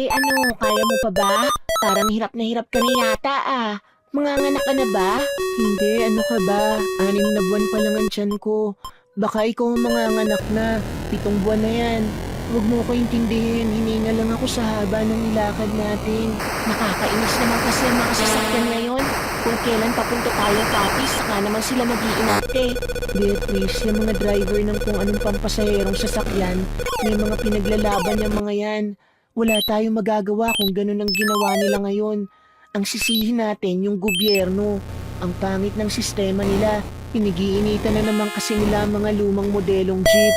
ano, kaya mo pa ba? Parang hirap ka na yata ah. Manganganak ka na ba? Hindi, ano ka ba? 6 na buwan pa lang ang tiyan ko. Baka ikaw ang manganganak na. 7 buwan na yan. Huwag mo ko intindihin, hininga lang ako sa haba ng nilakad natin. Nakakainis naman kasi ang mga sasakyan ngayon. Kung kailan papunta tayo tapis, saka naman sila mag-iinarte. Beatrice, yung mga driver ng kung anong pampasaherong sasakyan, may mga pinaglalaban yung mga yan. Wala tayong magagawa kung ganun ang ginawa nila ngayon. Ang sisihin natin yung gobyerno. Ang pangit ng sistema nila. Pinigiinitan na naman kasi nila ang mga lumang modelong jeep.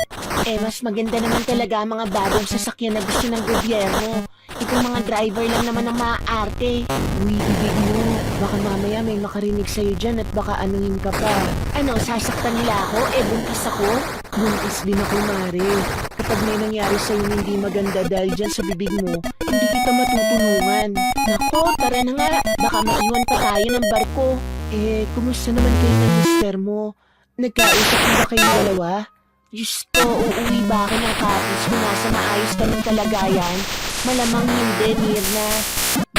Mas maganda naman talaga ang mga bagong sasakyan na gusto ng gobyerno. Itong mga driver lang naman ang maaarte. Uy, ibig mo. Baka mamaya may makarinig sa'yo dyan at baka anuhin ka pa. Ano, sasaktan nila ako? Buntis ako? Buntis din ako, Mare. Kapag may nangyari sa'yo hindi maganda dahil dyan sa bibig mo, hindi kita matutulungan. Nako, tara na nga. Baka maiwan pa tayo ng barko. Kumusta naman kayo ng mister mo? Nagkausap na ba kayong dalawa? Diyos ko, uuwi ba ako ng kapis kung nasa maayos ka ng kalagayan? Malamang hindi, Mirna.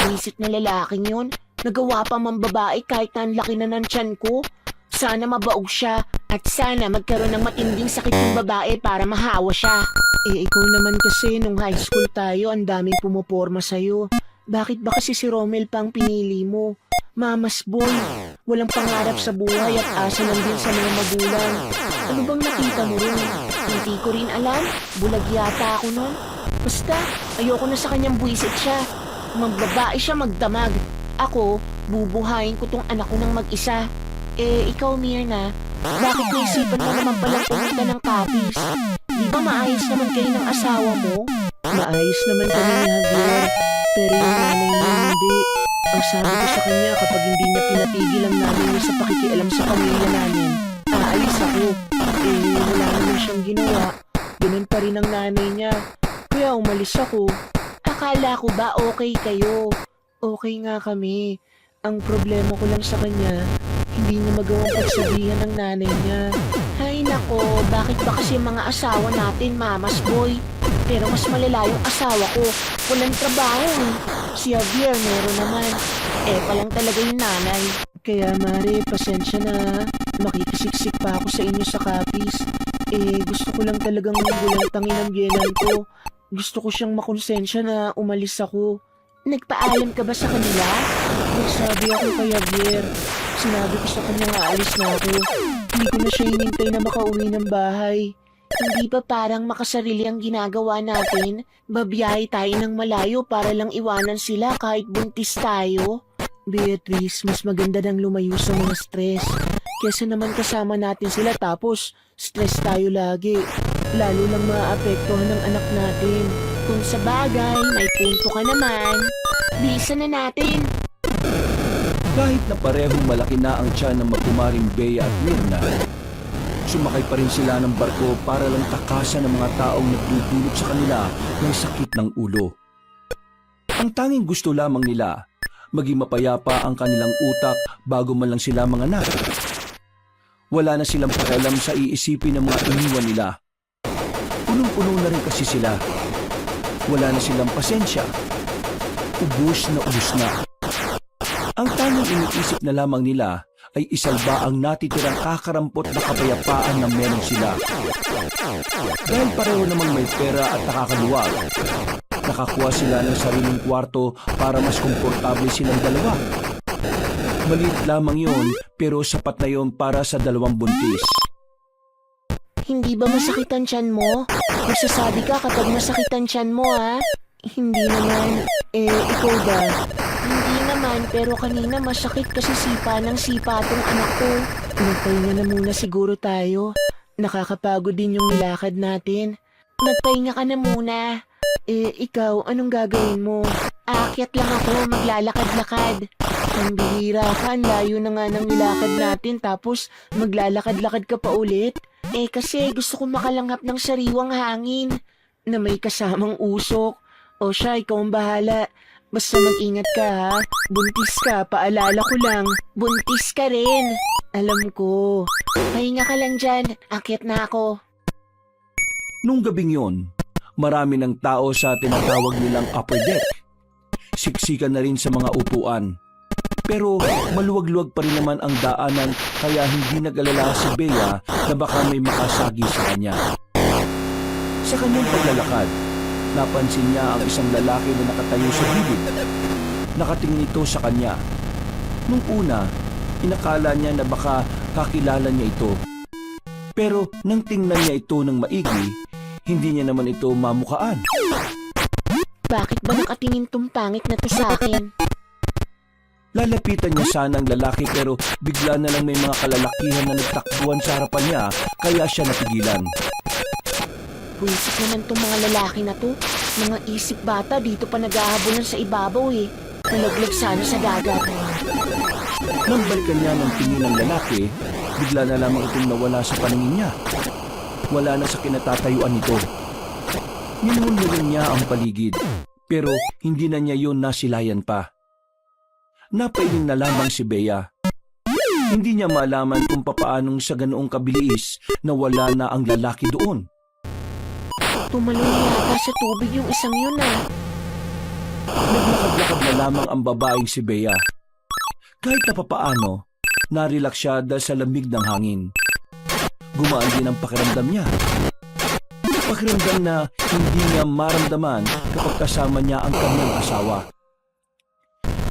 Visit na lalaking yun. Nagawa pa mang babae kahit na ang laki na ng tiyan ko. Sana mabaog siya at sana magkaroon ng matinding sakit ng babae para mahawa siya. Ikaw naman kasi nung high school tayo, ang daming pumoporma sa'yo. Bakit ba kasi si Romel pa ang pinili mo? Mama's boy, walang pangarap sa buhay at asa lang din sa mga magulang. Ano bang nakita mo rin? Hindi ko rin alam. Bulag yata ako nun. Basta, ayoko na sa kanyang buwisit siya. Magbabae siya magdamag. Ako, bubuhayin ko tong anak ko ng mag-isa. Ikaw Mirna, bakit naisipan mo naman palang pumunta ng kapis? Di ba maayos naman kayo ng asawa mo? Maayos naman kami ni Javier, pero yung nanay niya hindi. Ang sabi ko sa kanya kapag hindi niya pinatigil ang nanay niya sa pakikialam sa pamilya namin, aalis ako. Wala naman siyang ginawa. Ganun pa rin ang nanay niya. Kaya umalis ako. Akala ko ba okay kayo? Okay nga kami. Ang problema ko lang sa kanya, hindi niya magawang pagsabihan ng nanay niya. Ay nako, bakit ba kasi mga asawa natin mama's boy? Pero mas malala yung asawa ko. Walang trabaho eh. Si Javier meron naman. Palang talaga yung nanay. Kaya Mare, pasensya na. Makikisiksik pa ako sa inyo sa kapis. Gusto ko lang talagang bulantangin ang biyenan ko. Gusto ko siyang makonsensya na umalis ako. Nagpaalam ka ba sa kanila? Nagsabi ako kay Javier. Sinabi ko sa kanya nga alis na ako. Hindi ko na siya hinintay na makauwi ng bahay. Hindi ba parang makasarili ang ginagawa natin? Babiyahe tayo ng malayo para lang iwanan sila kahit buntis tayo? Beatrice, mas maganda nang lumayo sa mga stress. Kesa naman kasama natin sila tapos stress tayo lagi. Lalo lang maapektuhan ng anak natin. Kung sa bagay, may punto ka naman. Bilisan na natin. Kahit na parehong malaki na ang tiyan ng magkumaring Bea at Mirna, sumakay pa rin sila ng barko para lang takasan ng mga taong nagdudulot sa kanila ng sakit ng ulo. Ang tanging gusto lamang nila, maging mapayapa ang kanilang utak bago man lang sila manganak. Wala na silang pakialam sa iisipin ng mga iniwan nila. Punong-puno na rin kasi sila. Wala na silang pasensya. Ubus na ubus na. Ang tanging iniisip na lamang nila ay isalba ang natitirang kakarampot na kapayapaan na meron sila. Dahil pareho namang may pera at nakakaluwag, nakakuha sila ng sariling kwarto para mas komportable silang dalawa. Maliit lamang yon pero sapat na yon para sa dalawang buntis. Hindi ba masakit ang tiyan mo? Magsasabi ka kapag masakit ang tiyan mo ha? Hindi naman. Ikaw ba? Hindi naman, pero kanina masakit kasi sipa ng sipa tong anak ko. Magpahinga na muna siguro tayo. Nakakapagod din yung nilakad natin. Magpahinga ka na muna. Ikaw, anong gagawin mo? Aakyat lang ako, maglalakad-lakad. Ang bihira ka, ang layo na nga ng nilakad natin tapos maglalakad-lakad ka pa ulit. Kasi gusto ko makalanghap ng sariwang hangin. Na may kasamang usok. O siya, ikaw ang bahala. Basta mag-ingat ka ha. Buntis ka, paalala ko lang. Buntis ka rin. Alam ko. Pahinga ka lang dyan. Akyat na ako. Nung gabing yon, Marami ng tao sa tinatawag nilang upper deck. Siksikan na rin sa mga upuan. Pero maluwag-luwag pa rin naman ang daanan kaya hindi nag-alala si Bea na baka may makasagi sa kanya. Sa kanyang paglalakad, napansin niya ang isang lalaki na nakatayo sa gilid. Nakatingin ito sa kanya. Nung una, inakala niya na baka kakilala niya ito. Pero nang tingnan niya ito ng maigi, hindi niya naman ito mamukaan. Bakit ba nakatingin tong pangit na to sa akin? Lalapitan niya sana ang lalaki pero bigla na lang may mga kalalakihan na nagtakbuhan sa harapan niya kaya siya napigilan. Buisit naman tong mga lalaki na to. Mga isip bata dito pa naghahabulan sa ibabaw eh. Nalaglag sana sa dagat. Nang balikan niya ng tingin ng lalaki, bigla na lamang itong nawala sa paningin niya. Wala na sa kinatatayuan nito. Ninununan niya ang paligid, pero hindi na niya yun nasilayan pa. Napailing na lamang si Bea. Hindi niya malaman kung papaanong sa ganoong kabilis na wala na ang lalaki doon. Tumalon yata sa tubig yung isang yun ah. Naglakad-lakad na lamang ang babaeng si Bea. Kahit na papaano, narelax siya dahil sa lamig ng hangin. Gumaan din ang pakiramdam niya. Pakiramdam na hindi niya maramdaman kapag kasama niya ang kanyang asawa.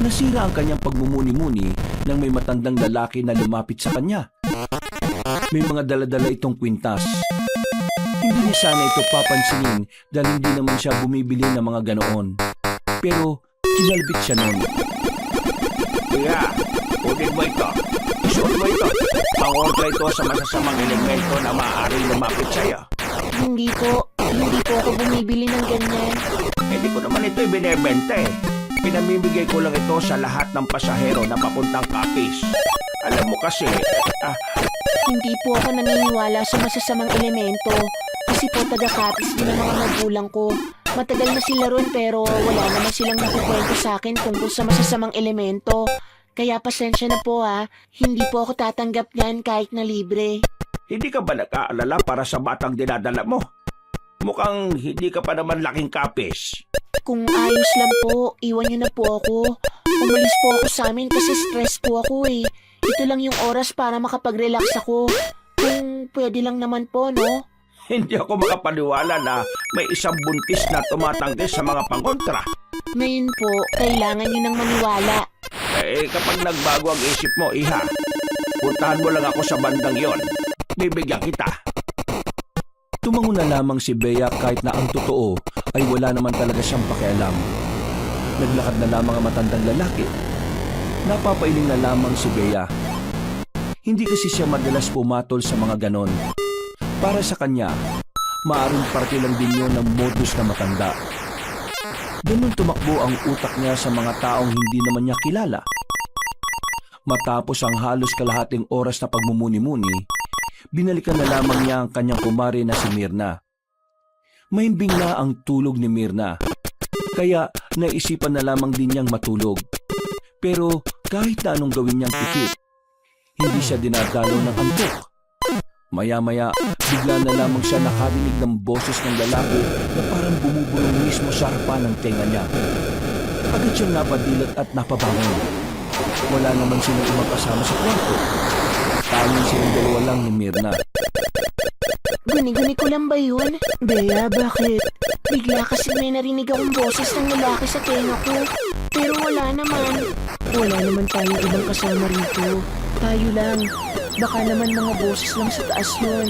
Nasira ang kanyang pagmumuni-muni nang may matandang lalaki na lumapit sa kanya. May mga dala-dala itong kwintas. Hindi niya sana ito papansinin dahil hindi naman siya bumibili ng mga ganoon. Pero kinalbit siya noon. Kuya, kunin mo ito. Isuot mo ito. Pangontra ito sa masasamang elemento na maaaring lumapit sa'yo. Hindi po ako bumibili ng ganyan. Hindi ko naman ito ibinebenta eh. Pinamimigay ko lang ito sa lahat ng pasahero na papuntang Capiz. Alam mo kasi, Hindi po ako naniniwala sa masasamang elemento. Kasi po taga-Capiz din ang mga magulang ko. Matagal na sila ron pero wala naman silang nakukwento sa akin tungkol sa masasamang elemento. Kaya pasensya na po ha. Hindi po ako tatanggap niyan kahit na libre. hindi ka ba nag-aalala para sa batang dinadala mo? Mukhang hindi ka pa naman laking Capiz. Kung ayos lang po, iwan niyo na po ako. Umalis po ako sa amin kasi stress po ako eh. Ito lang yung oras para makapag-relax ako. Kung pwede lang naman po, no? Hindi ako makapaniwala na may isang buntis na tumatanggi sa mga pangontra. Ngayon po, kailangan niyo nang maniwala. Kapag nagbago ang isip mo, iha, puntahan mo lang ako sa bandang yon. Bibigyan kita. Tumango na lamang si Bea kahit na ang totoo ay wala naman talaga siyang pakialam. Naglakad na lamang ang matandang lalaki. Napapailing na lamang si Bea. Hindi kasi siya madalas pumatol sa mga ganon. Para sa kanya, maaaring parte lang din yun ng modus na matanda. Ganun tumakbo ang utak niya sa mga taong hindi naman niya kilala. Matapos ang halos kalahating oras na pagmumuni-muni, binalikan na lamang niya ang kanyang kumare na si Mirna. Mahimbing na ang tulog ni Mirna, kaya naisipan na lamang din niyang matulog. Pero kahit na anong gawin niyang pikit, hindi siya dinadalo ng antok. Maya-maya, bigla na lamang siya nakarinig ng boses ng lalaki na parang bumubulong mismo sa harapan ng tenga niya. Agad siyang napadilat at napabangon. Wala naman silang ibang kasama sa kwarto. Tanging silang dalawa lang ni Mirna. Guni-guni ko lang ba yun? Bea, bakit? Bigla kasi may narinig akong boses ng lalaki sa tenga ko. Pero wala naman. Wala naman tayong ibang kasama rito. Tayo lang. Baka naman mga boses lang sa taas yun.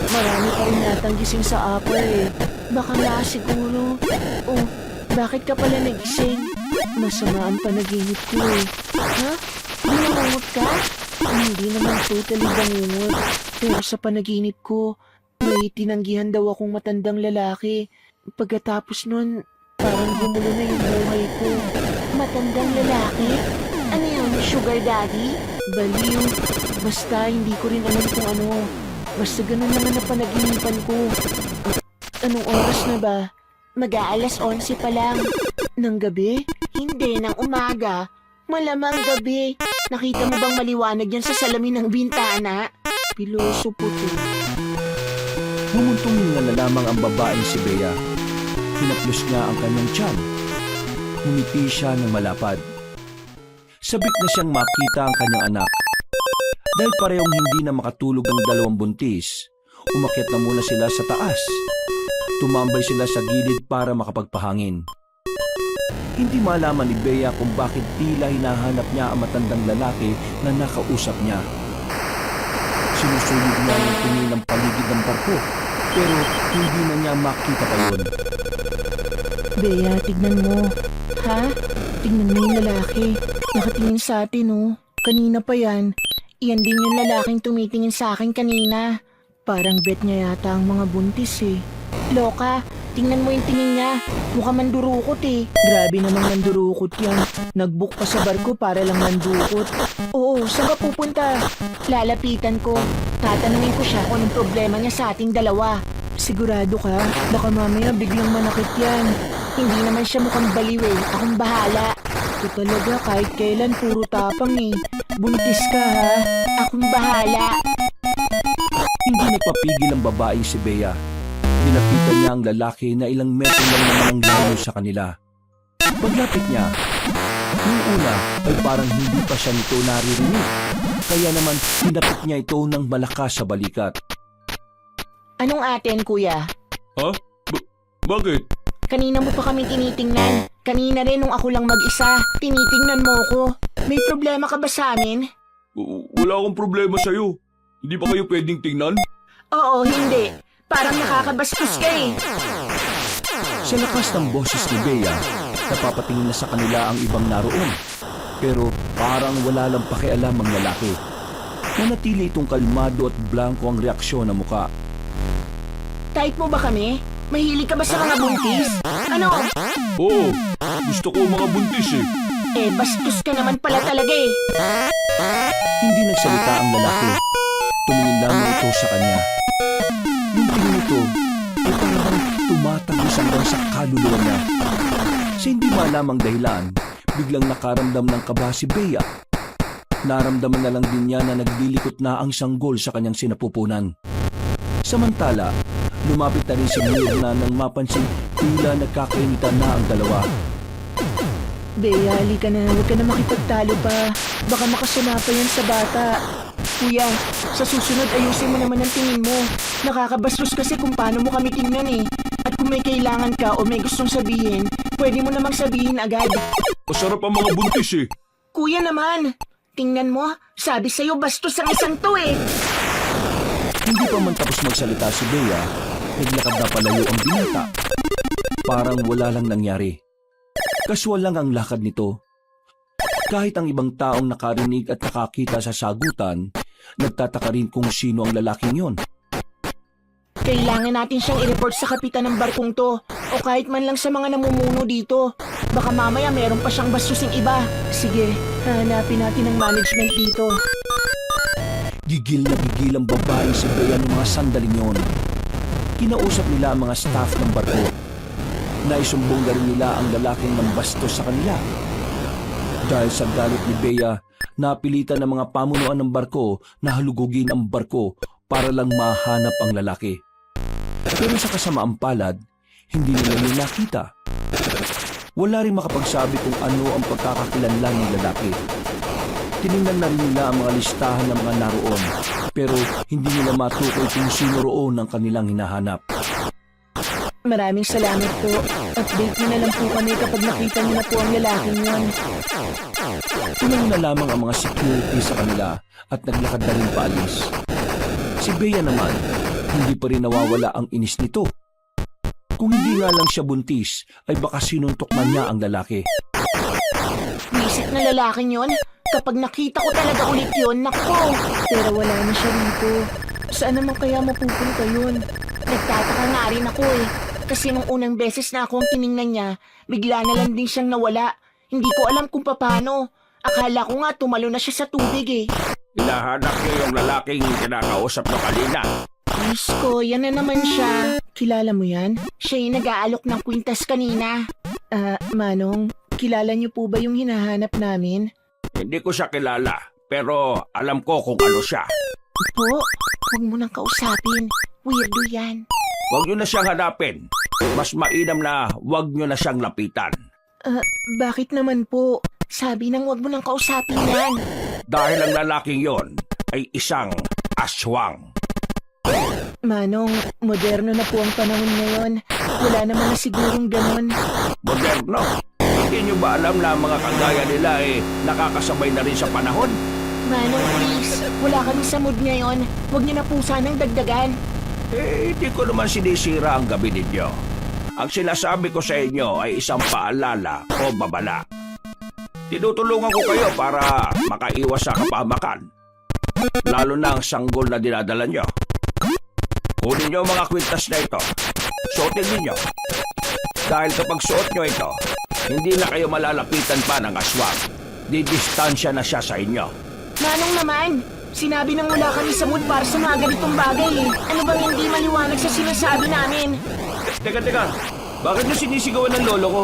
Marami pa rin natang gising sa upper eh. Baka nga siguro. Oh, bakit ka pala nagising? Masama ang panaginip ko eh. Ha? Binangungot ka? Hindi naman totally bangungot. Pero sa panaginip ko, may tinanggihan daw akong matandang lalaki. Pagkatapos nun, parang gumulo na yung buhay ko. Matandang lalaki? Ano yun? Sugar daddy? Baliw. Basta hindi ko rin alam kung ano. Basta ganun naman na panaginipan ko. Anong oras na ba? Mag-aalas 11 pa lang. Ng gabi? Hindi, ng umaga. Malamang gabi. Nakita mo bang maliwanag yan sa salamin ng bintana? Piloso po to. Bumuntong na lamang ang babaeng si Bea. Hinaplos niya ang kanyang tiyan. Ngumiti siya ng malapad. Sabik na siyang makita ang kanyang anak. Dahil parehong hindi na makatulog ang dalawang buntis, umakyat na muna sila sa taas. Tumambay sila sa gilid para makapagpahangin. Hindi malaman ni Bea kung bakit tila hinahanap niya ang matandang lalaki na nakausap niya. Sinusulig niya ng tingin ng paligid ng barko, pero hindi na niya makita pa yun. Bea, tignan mo. Ha? Tignan mo yung lalaki. Nakatingin sa atin, oh. Kanina pa yan. Iyan din yung lalaking tumitingin sa akin kanina. Parang bet niya yata ang mga buntis eh. Loka, tingnan mo yung tingin niya. Mukha mandurukot eh. Grabe namang nandurukot yan. Nag-book pa sa barko para lang mandukot. Oo, saan ka pupunta? Lalapitan ko. Tatanungin ko siya kung anong problema niya sa ating dalawa. Sigurado ka? Baka mamaya biglang manakit yan. Hindi naman siya mukhang baliw eh. Akong bahala. Ito talaga kahit kailan puro tapang eh. Buntis ka ha? Akong bahala. Hindi nagpapigil ang babae si Bea. Nilapitan niya ang lalaki na ilang metro lang naman ang layo sa kanila. Paglapit niya, yung una ay parang hindi pa siya nito naririnig. Kaya naman hinapit niya ito ng malakas sa balikat. Anong atin, kuya? Ha? Bakit? Kanina mo pa kami tinitingnan. Kanina rin nung ako lang mag-isa. Tinitingnan mo ko. May problema ka ba sa amin? Wala akong problema sa'yo. Hindi ba kayo pwedeng tingnan? Oo, hindi. Parang nakakabastos ka eh. Sa lakas ng boses ni Bea, napapatingin na sa kanila ang ibang naroon. Pero parang wala lang pakialam ang lalaki. Nanatili itong kalmado at blanco ang reaksyon ng muka. Type mo ba kami? Mahilig ka ba sa mga buntis? Ano? Oo, gusto ko mga buntis eh. Eh, bastos ka naman pala talaga eh. Hindi nagsalita ang lalaki. Tumingin lamang ito sa kanya. Yung tingin ito ay parang tumatagos hanggang sa kaluluwa niya. Sa hindi malamang dahilan, biglang nakaramdam ng kaba si Bea. Naramdaman na lang din niya na naglilikot na ang sanggol sa kanyang sinapupunan. Samantala, lumapit na rin si Mirna nang mapansin tila nagkakainitan na ang dalawa. Bea, halika na. Huwag ka na makipagtalo pa. Baka makasama pa yan sa bata. Kuya, sa susunod ayusin mo naman ang tingin mo. Nakakabastos kasi kung paano mo kami tingnan eh. At kung may kailangan ka o may gustong sabihin, pwede mo namang sabihin agad. Masarap ang mga buntis eh. Kuya naman, tingnan mo, sabi sa'yo bastos ang isang to eh. Hindi pa man tapos magsalita si Bea, naglakad na palayo ang binata. Parang wala lang nangyari. Kaswal lang ang lakad nito. Kahit ang ibang taong nakarinig at nakakita sa sagutan, nagtataka rin kung sino ang lalaking yon. Kailangan natin siyang i-report sa kapitan ng barkong to o kahit man lang sa mga namumuno dito. Baka mamaya meron pa siyang bastusing iba. Sige, hanapin natin ang management dito. Gigil na gigil ang babae si Bea ng mga sandaling yon. Kinausap nila ang mga staff ng barko. Naisumbong na rin nila ang lalaking nambastos sa kanila. Dahil sa galit ni Bea, napilitan ng mga pamunuan ng barko na halugugin ang barko para lang mahanap ang lalaki. Pero sa kasamaang palad, hindi nila niya nakita. Wala rin makapagsabi kung ano ang pagkakakilanlan ng lalaki. Tinignan na rin nila ang mga listahan ng mga naroon, pero hindi nila matukoy kung sino roon ang kanilang hinahanap. Maraming salamat po. Update mo na lang po kami kapag nakita niyo na po ang lalaking yon. Tulong na lamang ang mga security sa kanila at naglakad na rin paalis. Si Bea naman, hindi pa rin nawawala ang inis nito. Kung hindi nga lang siya buntis, ay baka sinuntok na niya ang lalaki. Visit na lalaking yon. Kapag nakita ko talaga ulit yon, nako. Pero wala na siya rito. Saan naman kaya mapupunta yun? Nagtataka nga rin ako eh. Kasi nung unang beses na ako ang tiningnan niya, bigla na lang din siyang nawala. Hindi ko alam kung paano. Akala ko nga tumalo na siya sa tubig eh. Hinahanap niyo yung lalaking kinakausap na kanina. Diyos ko, yan na naman siya. Kilala mo yan? Siya yung nag-aalok ng kwintas kanina. Manong, kilala niyo po ba yung hinahanap namin? Hindi ko siya kilala, pero alam ko kung ano siya. Po, huwag mo nang kausapin. Weirdo yan. Huwag niyo na siyang hanapin. mas mainam na huwag nyo na siyang lapitan. Bakit naman po? Sabi nang wag mo nang kausapin yan. Dahil ang lalaking yon ay isang aswang. Manong, moderno na po ang panahon ngayon. Wala naman na sigurong ganon. Moderno. Hindi nyo ba alam na mga kagaya nila nakakasabay na rin sa panahon? Manong, please. Wala kami sa mood ngayon. Huwag niyo na po sanang dagdagan. Hindi ko naman sinisira ang gabi ninyo. Ang sinasabi ko sa inyo ay isang paalala o babala. Tinutulungan ko kayo para makaiwas sa kapamakan. Lalo na ang sanggol na dinadala nyo. Kunin nyo ang mga kwintas na ito. Suotin ninyo. Dahil kapag suot nyo ito, hindi na kayo malalapitan pa ng aswang. Didistansya na siya sa inyo. Manong naman, sinabi nang wala kami sa mood para sa mga ganitong bagay eh. Ano bang hindi maliwanag sa sinasabi namin? Teka. Bakit niyo sinisigawan ng lolo ko?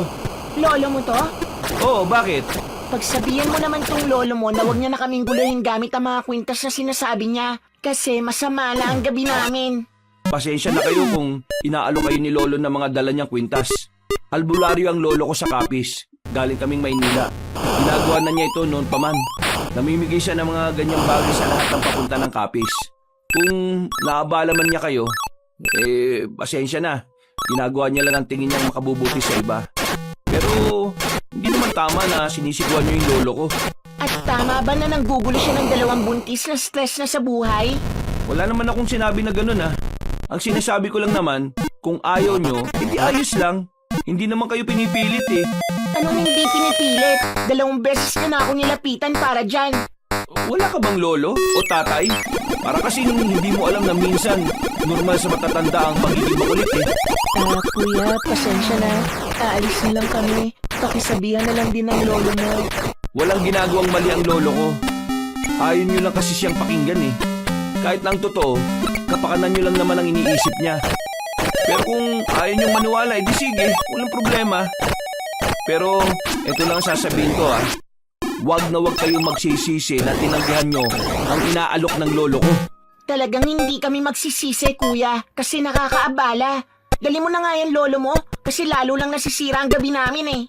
Lolo mo to? Oo, bakit? Pagsabihan mo naman tong lolo mo na huwag niya na kaming guluhin gamit ang mga kwintas na sinasabi niya. Kasi masama na ang gabi namin. Pasensya na kayo kung inaalo kayo ni lolo ng mga dala niyang kwintas. Albularyo ang lolo ko sa Kapis. Galing kaming Maynila. Ginagawa na niya ito noon pa man. Namimigay siya ng mga ganyang bagay sa lahat ng papunta ng Kapis. Kung naabala man niya kayo, pasensya na. Ginagawa niya lang ang tingin niyang makabubuti sa iba. Pero hindi naman tama na sinisiguan niyo yung lolo ko. At tama ba na nanggugulo siya ng 2 buntis na stress na sa buhay? Wala naman akong sinabi na ganun ha. Ang sinasabi ko lang naman, kung ayaw nyo, hindi ayos lang. Hindi naman kayo pinipilit eh. Anong hindi pinipilit? 2 beses ka na ako nilapitan para dyan. Wala ka bang lolo o tatay? Para kasing hindi mo alam na minsan normal sa matatanda ang pagiging makulit eh. Kuya, pasensya na. Aalis na lang kami. Pakisabihan na lang din ng lolo mo. Walang ginagawang mali ang lolo ko. Ayaw nyo lang kasi siyang pakinggan eh. Kahit na ang totoo, kapakanan nyo lang naman ang iniisip niya. Pero kung ayaw nyo maniwala, edi sige, walang problema. Pero ito lang ang sasabihin ko ah. Wag na wag kayong magsisisi na tinanggihan nyo ang inaalok ng lolo ko. Talagang hindi kami magsisisi, kuya, kasi nakakaabala. Dali mo na nga yan, lolo mo, kasi lalo lang nasisira ang gabi namin eh.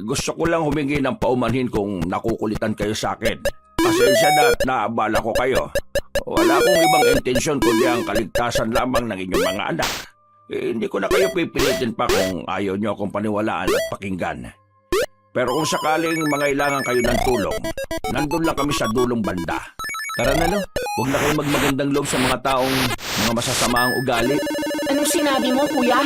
Gusto ko lang humingi ng paumanhin kung nakukulitan kayo sa akin. Pasensya na at naabala ko kayo. Wala akong ibang intensyon kundi ang kaligtasan lamang ng inyong mga anak. Hindi ko na kayo pipilitin pa kung ayaw nyo akong paniwalaan at pakinggan. Pero kung sakaling mangailangan kayo ng tulong, nandun lang kami sa dulong banda. Tara na lo, huwag na kayong magmagandang loob sa mga taong mga masasamaang ugali. Anong sinabi mo, kuya?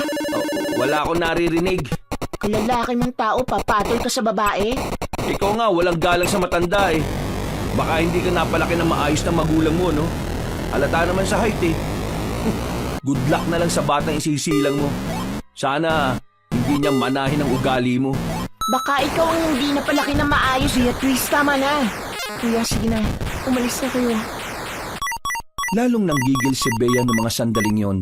Wala akong naririnig. Kalalaki mong tao, papatol ka sa babae? Ikaw nga, walang galang sa matanda eh. Baka hindi ka napalaki ng maayos na magulang mo, no? Halata naman sa height eh. Good luck na lang sa batang isisilang mo. Sana hindi niya manahin ang ugali mo. Baka ikaw ang hindi napalaki na maayos. Beatrice, tama na. Kuya, sige na. Umalis na kayo. Lalong nanggigil si Bea ng mga sandaling yon.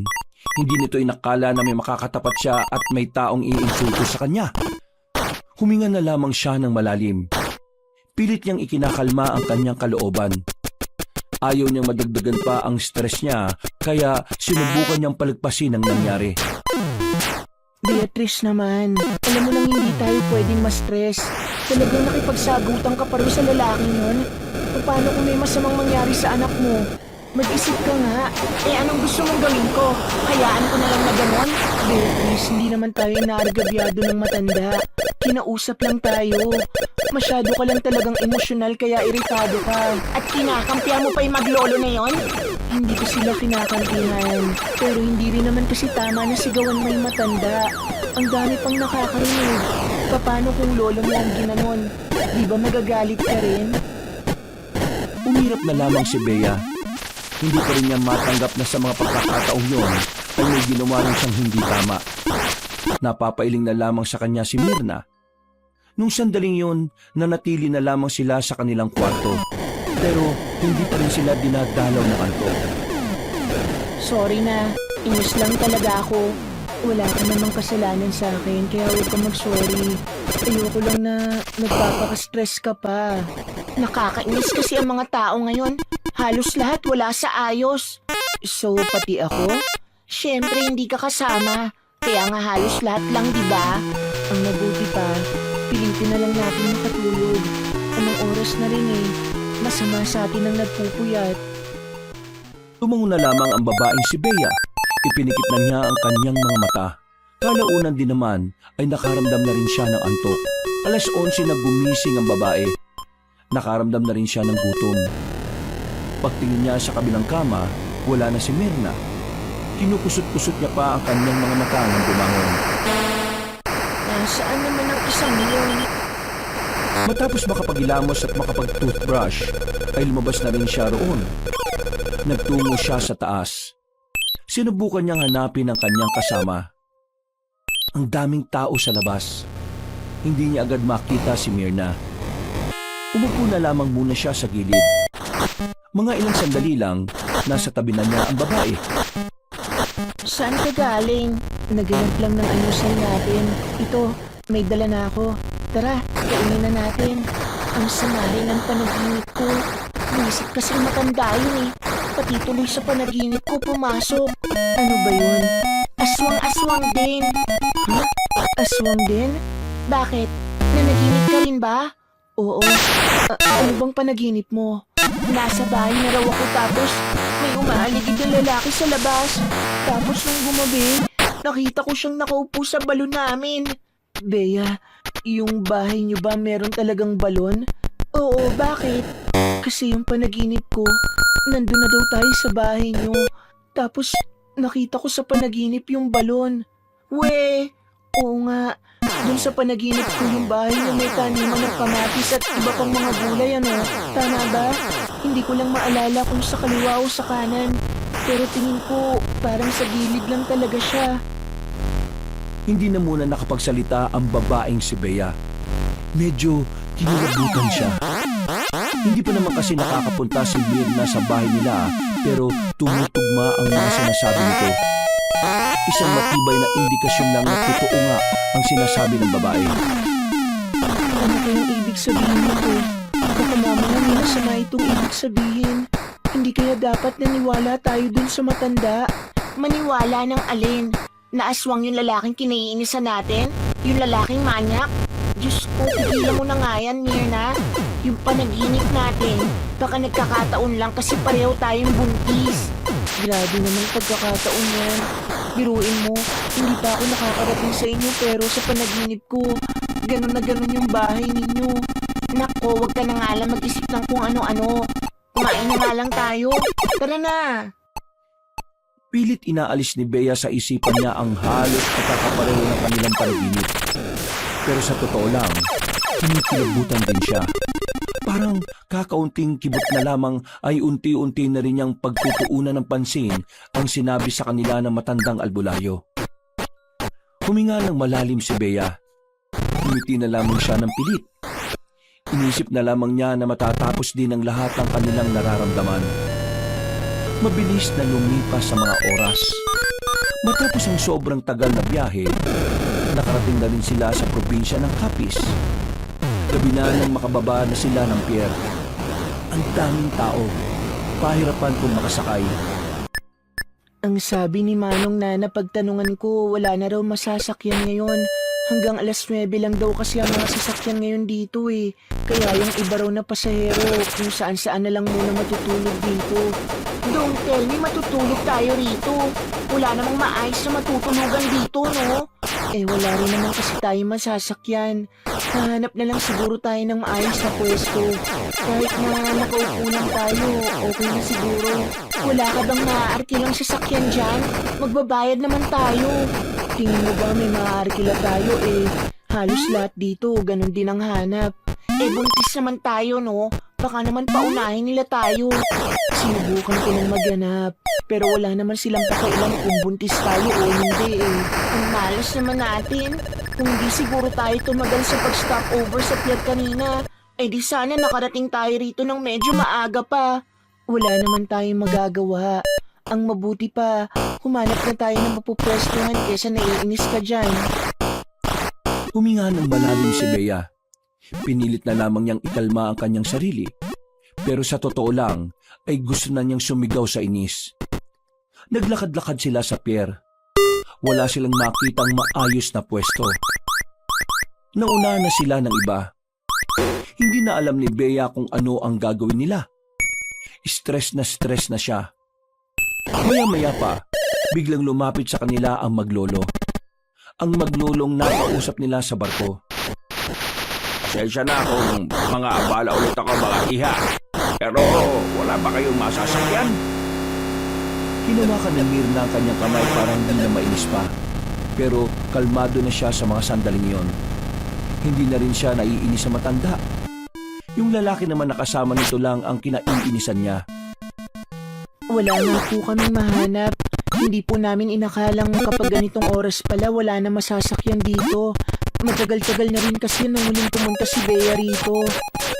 Hindi nito inakala na may makakatapat siya at may taong iinsulto sa kanya. Huminga na lamang siya ng malalim. Pilit niyang ikinakalma ang kanyang kalooban. Ayaw niyang madagdagan pa ang stress niya, kaya sinubukan niyang palagpasin ang nangyari. Beatrice naman, alam mo nang hindi tayo pwedeng ma-stress. Talagang nakipagsagutan ka pa rin sa lalaking yun. Paano kung may masamang mangyari sa anak mo? Mag-isip ka nga. Anong gusto mong gawin ko? Hayaan ko na lang na ganon? Beatrice, hindi naman tayo naargabyado ng matanda. Kinausap lang tayo. Masyado ka lang talagang emosyonal kaya iritado ka. At kinakampihan mo pa yung maglolo na yon? Hindi ko sila kinakampihan. Pero hindi rin naman kasi tama na sigawan mo yung matanda. Ang dami pang nakakarinig. Paano kung lolo mo ang ginanon? Di ba magagalit ka rin? Umirap na lamang si Bea. Hindi pa rin niya matanggap na sa mga pagkakataong yun ay may ginawa rin siyang hindi tama. Napapailing na lamang sa kanya si Myrna. Nung sandaling yun, nanatili na lamang sila sa kanilang kwarto. Pero hindi pa rin sila dinadalaw na kanto. Sorry na. Inis lang talaga ako. Wala ka namang kasalanan sa akin kaya huwag kang mag-sorry. Ayoko lang na nagpapaka-stress ka pa. Nakakainis kasi ang mga tao ngayon. Halos lahat wala sa ayos. So, pati ako? Siyempre, hindi ka kasama. Kaya nga halos lahat lang, di ba? Ang mabuti pa, pilitin na lang natin makatulog. Anong oras na rin eh. Masama sa atin ang nagpupuyat. Tumango na lamang ang babaeng si Bea. Ipinikit na niya ang kanyang mga mata. Kalaunan din naman ay nakaramdam na rin siya ng antok. Alas 11 na gumising ang babae. Nakaramdam na rin siya ng gutom. Pagtingin niya sa kabilang kama, wala na si Myrna. Kinukusot-kusot niya pa ang kanyang mga mata nang bumangon. Nasaan naman ang isang yun? Matapos makapagilamos at makapag-toothbrush, ay lumabas na rin siya roon. Nagtungo siya sa taas. Sinubukan niyang hanapin ang kanyang kasama. Ang daming tao sa labas. Hindi niya agad makita si Myrna. Umupo na lamang muna siya sa gilid. Mga ilang sandali lang, nasa tabi na niya ang babae. Saan ka galing? Naganap lang ng almusal natin. Ito, may dala na ako. Tara, kainin na natin. Ang sama rin ang panaginip ko. Naisip kasi matanda yun eh. Pati tuloy sa panaginip ko pumasok. Ano ba yun? Aswang-aswang din. Aswang din? Bakit? Nanaginip ka rin ba? Oo. Ano bang panaginip mo? Nasa bahay na raw ako tapos may umaaligid na lalaki sa labas. Tapos nung gumabi, nakita ko siyang nakaupo sa balon namin. Bea, yung bahay niyo ba meron talagang balon? Oo, bakit? Kasi yung panaginip ko, nandun na daw tayo sa bahay niyo. Tapos nakita ko sa panaginip yung balon. We, Oo nga, dun sa panaginip ko yung bahay na may taniman ng kamatis at iba pang mga gulay, ano? Tama ba? Hindi ko lang maalala kung sa kaliwa o sa kanan. Pero tingin ko parang sa gilid lang talaga siya. Hindi na muna nakapagsalita ang babaeng si Bea. Medyo kinilabutan siya. Hindi pa naman kasi nakakapunta si Myrna sa bahay nila, pero tumutugma ang mga sinasabi nito. Isang matibay na indikasyon lang na totoo nga ang sinasabi ng babae. Ano kayang ibig sabihin nito? Baka mamaya may masama itong ibig sabihin. Hindi kaya dapat naniwala tayo dun sa matanda? maniwala ng alin? Na aswang yung lalaking kinaiinisan natin? Yung lalaking manyak? Diyos ko, pigilan mo na nga yan, Myrna. Yung panaginip natin, baka nagkakataon lang kasi pareho tayong buntis. Grabe naman pagkakataon yan. Biruin mo, hindi pa ako nakakarating sa inyo pero sa panaginip ko, ganun na ganun yung bahay ninyo. Nako, wag ka na nga lang mag-isip ng kung ano-ano. Kumain na nga lang tayo. Tara na. Pilit inaalis ni Bea sa isipan niya ang halos pagkakapareho ng kanilang panaginip. Pero sa totoo lang, kinikilabutan din siya. Parang kakaunting kibot na lamang ay unti-unti na rin niyang pagtutuunan ng pansin ang sinabi sa kanila ng matandang albularyo. Huminga ng malalim si Bea. Ngumiti na lamang siya ng pilit. Inisip na lamang niya na matatapos din ang lahat ng kanilang nararamdaman. Mabilis na lumipas sa mga oras. Matapos ang sobrang tagal na biyahe, nakarating na rin sila sa probinsya ng Capiz. Gabi na nang makababa na sila ng pier. Ang daming tao, pahirapan kung makasakay. Ang sabi ni Manong na pagtanungan ko, wala na raw masasakyan ngayon. Hanggang alas 9 lang daw kasi ang mga sasakyan ngayon dito eh. Kaya yung iba raw na pasahero kung saan-saan na lang muna matutulog dito. Don't tell me matutulog tayo rito. Wala namang maayos na matutulugan dito, no? Eh wala rin naman kasi tayo masasakyan. Hahanap na lang siguro tayo ng maayos na pwesto. Kahit na nakaupo lang tayo, okay na siguro. Wala ka bang maaarkilang sasakyan dyan? Magbabayad naman tayo. Tingin mo ba may maaarkila tayo eh? Halos lahat dito, ganun din ang hanap. Eh buntis naman tayo, no? Baka naman paunahin nila tayo. Sinubukan ko ng maghanap. Pero wala naman silang pakialam kung buntis tayo o hindi eh. Ang malas naman natin. Kung di siguro tayo tumagal sa pag-stop over sa pier kanina, eh di sana nakarating tayo rito ng medyo maaga pa. Wala naman tayong magagawa. Ang mabuti pa, humanap na tayo ng mapupwestuhan kesa naiinis ka dyan. Huminga ng malalim si Bea. Pinilit na lamang niyang ikalma ang kanyang sarili. Pero sa totoo lang, ay gusto na niyang sumigaw sa inis. Naglakad-lakad sila sa pier. wala silang makitang maayos na pwesto. Nauna na sila ng iba. Hindi na alam ni Bea kung ano ang gagawin nila. Stress na siya. Maya-maya pa, biglang lumapit sa kanila ang maglolo. Ang maglolong nakausap nila sa barko. Pasensya na kung mga abala ulit ako mga iha. Pero wala ba kayong masasakyan? Hinawakan ni Mirna ang kanyang kamay para hindi na mainis pa. Pero kalmado na siya sa mga sandaling yon. Hindi na rin siya naiinis sa matanda. Yung lalaki naman nakasama nito lang ang kinaiinisan niya. Wala nga po kaming mahanap. Hindi po namin inakalang kapag ganitong oras pala wala na masasakyan dito. Matagal-tagal na rin kasi nang huling pumunta si Bea rito.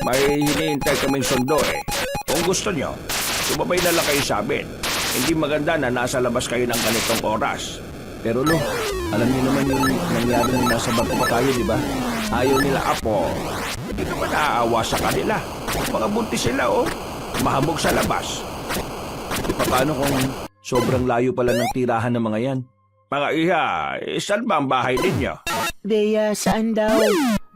May hinihintay kaming sundo eh. Kung gusto nyo, sumabay na lang kayo sa amin. Hindi maganda na nasa labas kayo ng ganitong oras. Pero lo, alam niyo naman yung nangyari nung nasa barko pa tayo, di ba? Ayaw nila apo. Hindi naman naaawa sa kanila. Mga buntis sila oh. Mahabog sa labas. Paano kung sobrang layo pala ng tirahan ng mga yan? Mga iha, saan ba ang bahay ninyo? Bea, saan daw?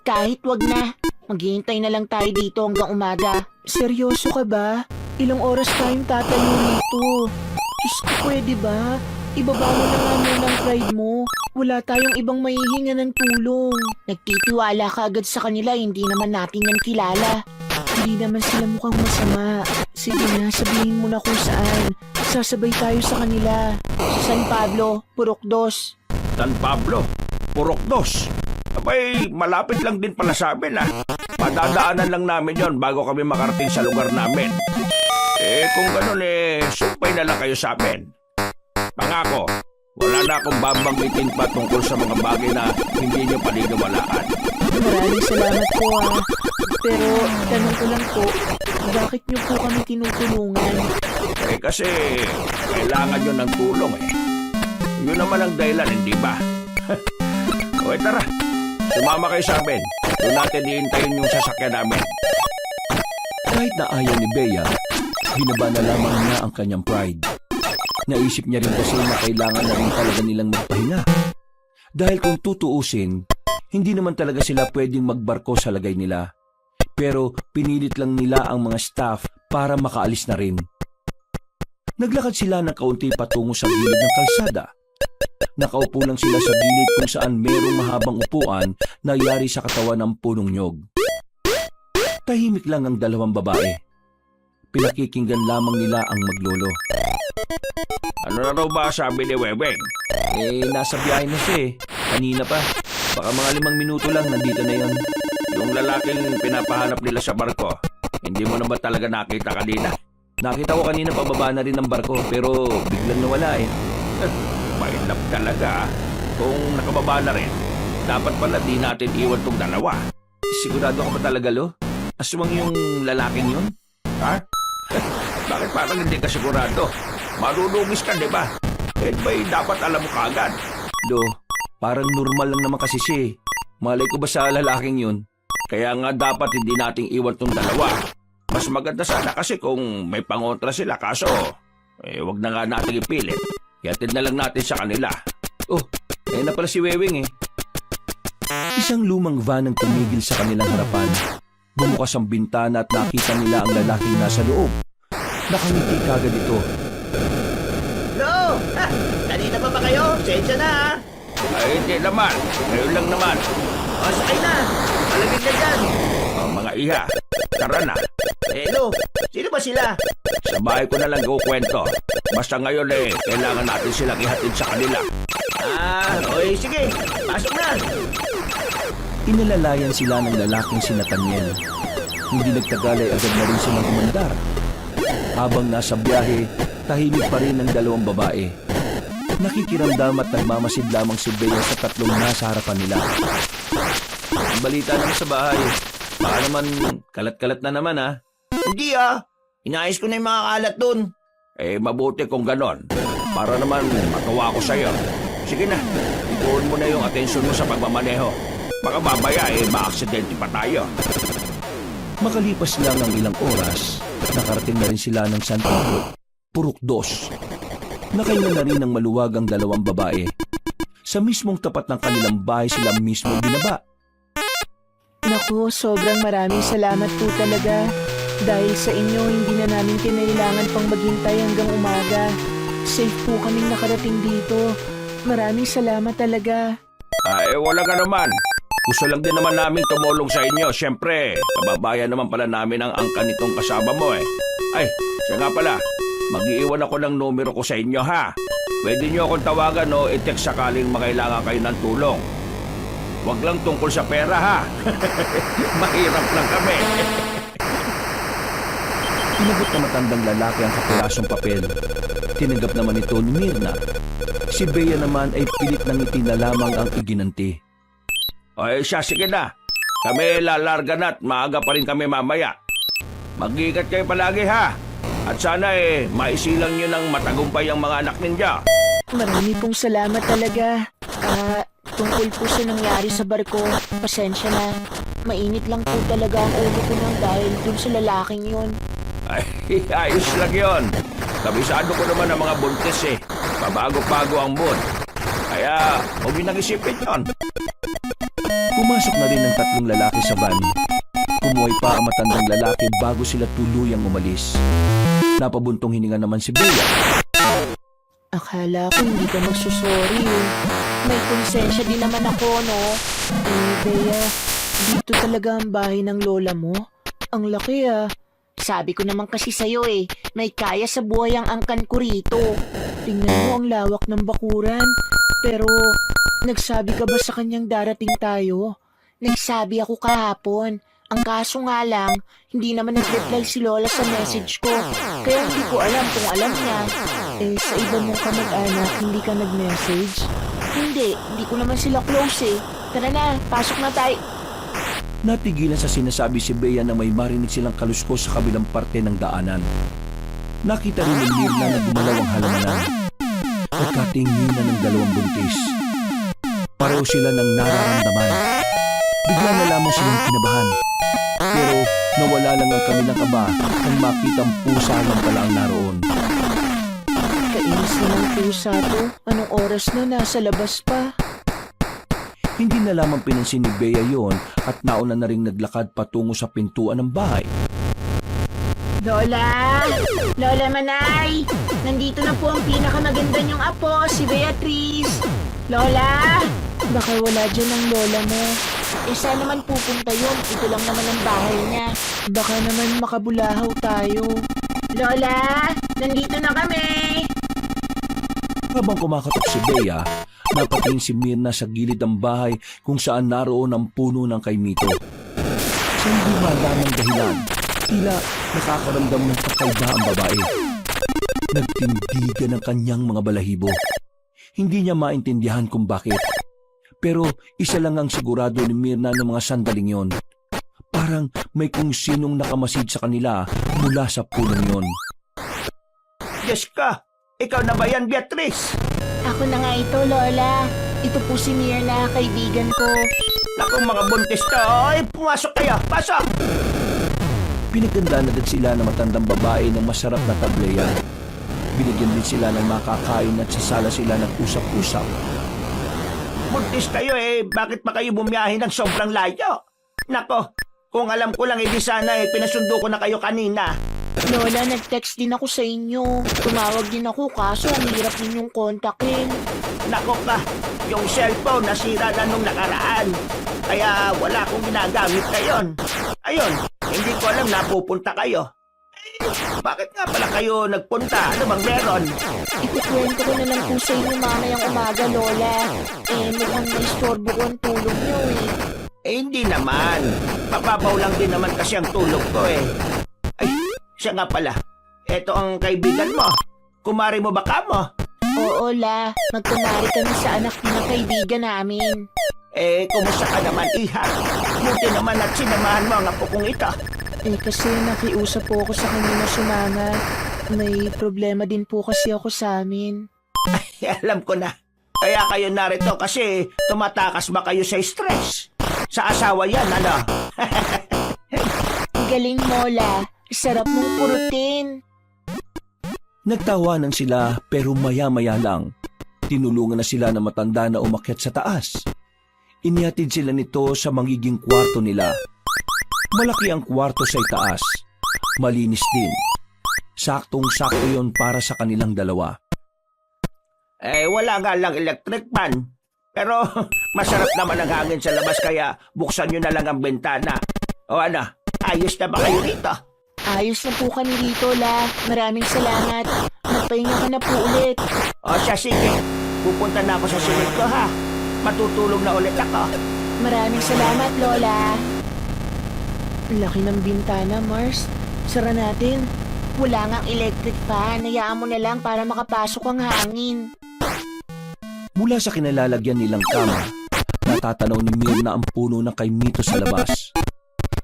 Kahit wag na. Maghihintay na lang tayo dito hanggang umaga. Seryoso ka ba? Ilang oras tayong tatayo rito? Diyos ko, pwede ba? Ibaba mo na nga muna ang pride mo. Wala tayong ibang maihinga ng tulong. Nagtitiwala ka agad sa kanila, hindi naman natin yan kilala. Hindi naman sila mukhang masama. Sige na, sabihin mo na kung saan. Sasabay tayo sa kanila. Sa San Pablo, Purok 2. San Pablo, Purok 2. Abay, malapit lang din pala sa amin ah. Madadaanan lang namin yon bago kami makarating sa lugar namin. Kung ganun sumpay na lang kayo sa amin. Pangako, wala na akong babanggitin pa tungkol sa mga bagay na hindi nyo paniniwalaan. Maraming salamat po Pero tanong ko lang po, bakit niyo po kami tinutulungan? Kasi kailangan nyo ng tulong eh. Yun naman ang dahilan, hindi ba? O tara, sumama kayo sa amin. Doon natin iintayin yung sasakyan namin. Kahit na ayaw ni Bea, binaba na lamang niya ang kanyang pride. Naisip niya rin kasi na kailangan na rin talaga nilang magpahinga. Dahil kung tutuusin, hindi naman talaga sila pwedeng magbarko sa lagay nila. Pero pinilit lang nila ang mga staff para makaalis na rin. Naglakad sila ng kaunti patungo sa gilid ng kalsada. Nakaupo lang sila sa gilid kung saan merong mahabang upuan na yari sa katawan ng punong nyog. Tahimik lang ang dalawang babae. Pinakikinggan lamang nila ang maglolo. Ano na raw ba sabi ni Weweng? Nasa biyahe na siya eh. Kanina pa. Baka mga 5 minuto lang nandito na yan. Yung lalaking pinapahanap nila sa barko, hindi mo na ba talaga nakita kanina? Nakita ko kanina pababa na rin ng barko pero biglang nawala eh. Mailap talaga. Kung nakababa na rin, dapat pala di natin iwan tong dalawa. Sigurado ka pa talaga, Lo? Aswang yung lalaking yun? Ha? Bakit parang hindi ka sigurado? Marunungis ka, di ba? Ba'y dapat alam mo kagad? Lo, parang normal lang naman kasi siya eh. Malay ko ba sa lalaking yun? Kaya nga dapat hindi nating iwan tong dalawa. Mas maganda sana kasi kung may pangontra sila, kaso wag na nga natin ipilit. Ihatid na lang natin sa kanila. Oh, na pala si Wewing eh. Isang lumang van ang tumigil sa kanilang harapan. Bumukas ang bintana at nakita nila ang lalaking nasa loob. Nakangiti kagad ito. Hello! Kanina pa ba kayo? Sensya na Ay, hindi naman. Ngayon lang naman. Sakay na! Malamig na dyan! Mga iha, tara na. Hello! Sino ba sila? Sa bahay ko na lang kukwento. Basta ngayon kailangan natin silang ihatid sa kanila. Okay, sige. Pasok na! Inalalayan sila ng lalaking si Nathaniel. Hindi nagtagal ay agad na rin silang umandar. Habang nasa biyahe, tahimik pa rin ang dalawang babae. Nakikiramdam at nagmamasid lamang si Bea sa tatlong nasa harapan nila. Ang balita naman sa bahay. Baka naman kalat-kalat na naman ha. Hindi Inayos ko na yung mga kalat dun. Mabuti kung ganon. Para naman matuwa ko sa'yo. Sige na, ibuon mo na yung atensyon mo sa pagmamaneho. Baka babaya ma-aksidente pa tayo. Makalipas lang ang ilang oras, nakarating na rin sila ng San Pablo, Purok 2. Nakahinga na rin ng maluwag ang dalawang babae. sa mismong tapat ng kanilang bahay sila mismo binaba. Naku, sobrang maraming salamat po talaga. Dahil sa inyo, hindi na namin kinailangan pang maghintay hanggang umaga. Safe po kaming nakarating dito. Maraming salamat talaga. Ay, wala ka naman. Gusto lang din naman namin tumulong sa inyo. Siyempre, kababayan naman pala namin ang angkan nitong kasama mo eh. Ay, siya nga pala. Mag-iiwan ako ng numero ko sa inyo ha. Pwede nyo akong tawagan o i-text sakaling makailangan kayo ng tulong. Huwag lang tungkol sa pera ha. Mahirap lang kami. Inabot na matandang lalaki ang kapulasong papel. Tinanggap naman ito ni Mirna. Si Bea naman ay pilit ng ngiti na lamang ang iginanti. Ay siya, sige na. Kami lalarga na at maaga pa rin kami mamaya. Mag-iingat kayo palagi ha. At sana maisilang nyo ng matagumpay ang mga anak ninyo. Marami pong salamat talaga. Tungkol po sa nangyari sa barko, pasensya na. Mainit lang po talaga ang ulo ko nang dahil dun sa lalaking yun. Ay, ayos lang yun. Kabisado ko naman ang mga buntis eh. Pabago-bago ang mood. Kaya, huwag nyo nag-isipin yun. Pumasok na rin ang tatlong lalaki sa van. Kumuhay pa ang matandang lalaki bago sila tuluyang umalis. Napabuntong hininga naman si Bea. Akala ko hindi ka magsusorry eh. May konsensya din naman ako, no? Bea, dito talaga ang bahay ng lola mo? Ang laki ah. Sabi ko naman kasi sa'yo may kaya sa buhay ang angkan ko rito. Tingnan mo ang lawak ng bakuran. Pero, nagsabi ka ba sa kanyang darating tayo? Nagsabi ako kahapon. Ang kaso nga lang, hindi naman nag-reply si Lola sa message ko. Kaya hindi ko alam kung alam niya. Sa iba mong kamag-anak, hindi ka nag-message? Hindi ko naman sila close eh. Tara na, pasok na tayo. Natigilan sa sinasabi si Bea na may marinig silang kaluskos sa kabilang parte ng daanan. Nakita rin ni Mirna na gumalaw ang halamanan. Nagkatinginan ng dalawang buntis. Pareho sila ng nararamdaman. Bigla na lamang silang kinabahan. Pero nawala lang ang kanilang kaba nang makita ang pusa lang pala ang naroon. Kainis na ng pusa to. Anong oras na nasa labas pa? Hindi na lamang pinansin ni Bea yon at nauna na ring naglakad patungo sa pintuan ng bahay. Lola! Lola Manay! Nandito na po ang pinakamaganda niyong apo, si Beatrice! Lola! Baka wala dyan ang lola mo. Saan naman pupunta yun? Ito lang naman ang bahay niya. Baka naman makabulahaw tayo. Lola! Nandito na kami! Habang kumakatok si Bea, napatingin si Mirna sa gilid ng bahay kung saan naroon ang puno ng kaimito. Sa hindi malamang dahilan, tila nakakaramdam ng kakaiba ang babae. Nagtindigan ang kanyang mga balahibo. Hindi niya maintindihan kung bakit. Pero isa lang ang sigurado ni Mirna ng mga sandaling yon. Parang may kung sinong nakamasid sa kanila mula sa punong yon. Diyos ka! Ikaw na ba yan, Beatrice? Ako na nga ito, Lola. Ito po si Mirna, kaibigan ko. Naku, mga buntis to. Ay, pumasok kayo. Pasok! Pinagandaan agad sila ng matandang babae ng masarap na tableya. Binigyan din sila ng makakain at sasala sila ng usap-usap. Buntis kayo bakit pa kayo bumiyahe ng sobrang layo? Nako, kung alam ko lang di sana pinasundo ko na kayo kanina. Lola, nag-text din ako sa inyo. Tumawag din ako kaso ang hirap ninyong kontakin. Nako ka, yung cellphone nasira na nung nakaraan. Kaya wala akong ginagamit ngayon. Ayun, hindi ko alam na pupunta kayo. Bakit nga pala kayo nagpunta? Ano bang meron? Ikukwento ko na lang po sa inyo mamayang umaga, Lola. Mukhang naistorbo ko ang tulog niyo Hindi naman. Mababaw lang din naman kasi ang tulog ko Ay, siya nga pala. Eto ang kaibigan mo. Kumari mo ba ka mo? Oo, La. Magkunwari kami sa anak ng kaibigan namin. Kumusta ka naman, Iha? Buti naman at sinamahan mo ang apo kong ito. Kasi nakiusap po ako sa kanya na sumama. May problema din po kasi ako sa amin. Alam ko na. Kaya kayo narito kasi tumatakas ba kayo sa stress? Sa asawa yan, ano? Galing mo, La. Sarap mong purutin. Nagtawanan sila pero maya-maya lang. Tinulungan na sila ng matanda na umakyat sa taas. Inihatid sila nito sa magiging kwarto nila. Malaki ang kwarto sa itaas. Malinis din. Saktong-sakto yon para sa kanilang dalawa. Wala nga lang electric fan. Pero masarap naman ang hangin sa labas kaya buksan nyo na lang ang bintana. O ano, ayos na ba kayo rito? Ayos na po kami dito, La. Maraming salamat. Magpahinga ka na po ulit. O siya, sige. Pupunta na ako sa silid ko, ha? Matutulog na ulit ako. Maraming salamat, Lola. Laki ng bintana, Mars. Sara natin. Wala ngang electric fan. Hayaan mo na lang para makapasok ang hangin. Mula sa kinalalagyan nilang kama, natatanaw ni Mirna ang puno ng kay Mito sa labas.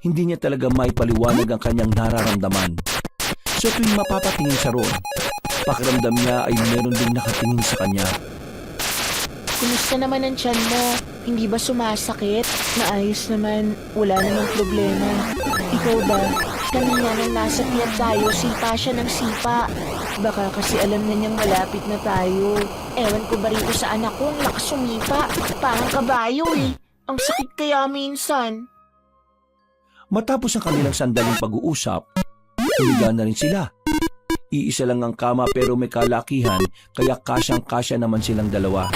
Hindi niya talaga may paliwanag ang kanyang nararamdaman. So tuwing mapapatingin siya roon, pakiramdam niya ay meron ding nakatingin sa kanya. Kumusta naman ang tiyan mo? Hindi ba sumasakit? Maayos naman. Wala namang problema. Ikaw ba? Kanina nang nasa piyat tayo, sipa siya ng sipa. Baka kasi alam na niyang malapit na tayo. Ewan ko ba rito sa anak ko, ang lakas sumipa. Parang kabayo eh. Ang sakit kaya minsan. Matapos ang kanilang sandaling pag-uusap, humiga na rin sila. Iisa lang ang kama pero may kalakihan kaya kasyang-kasya naman silang dalawa.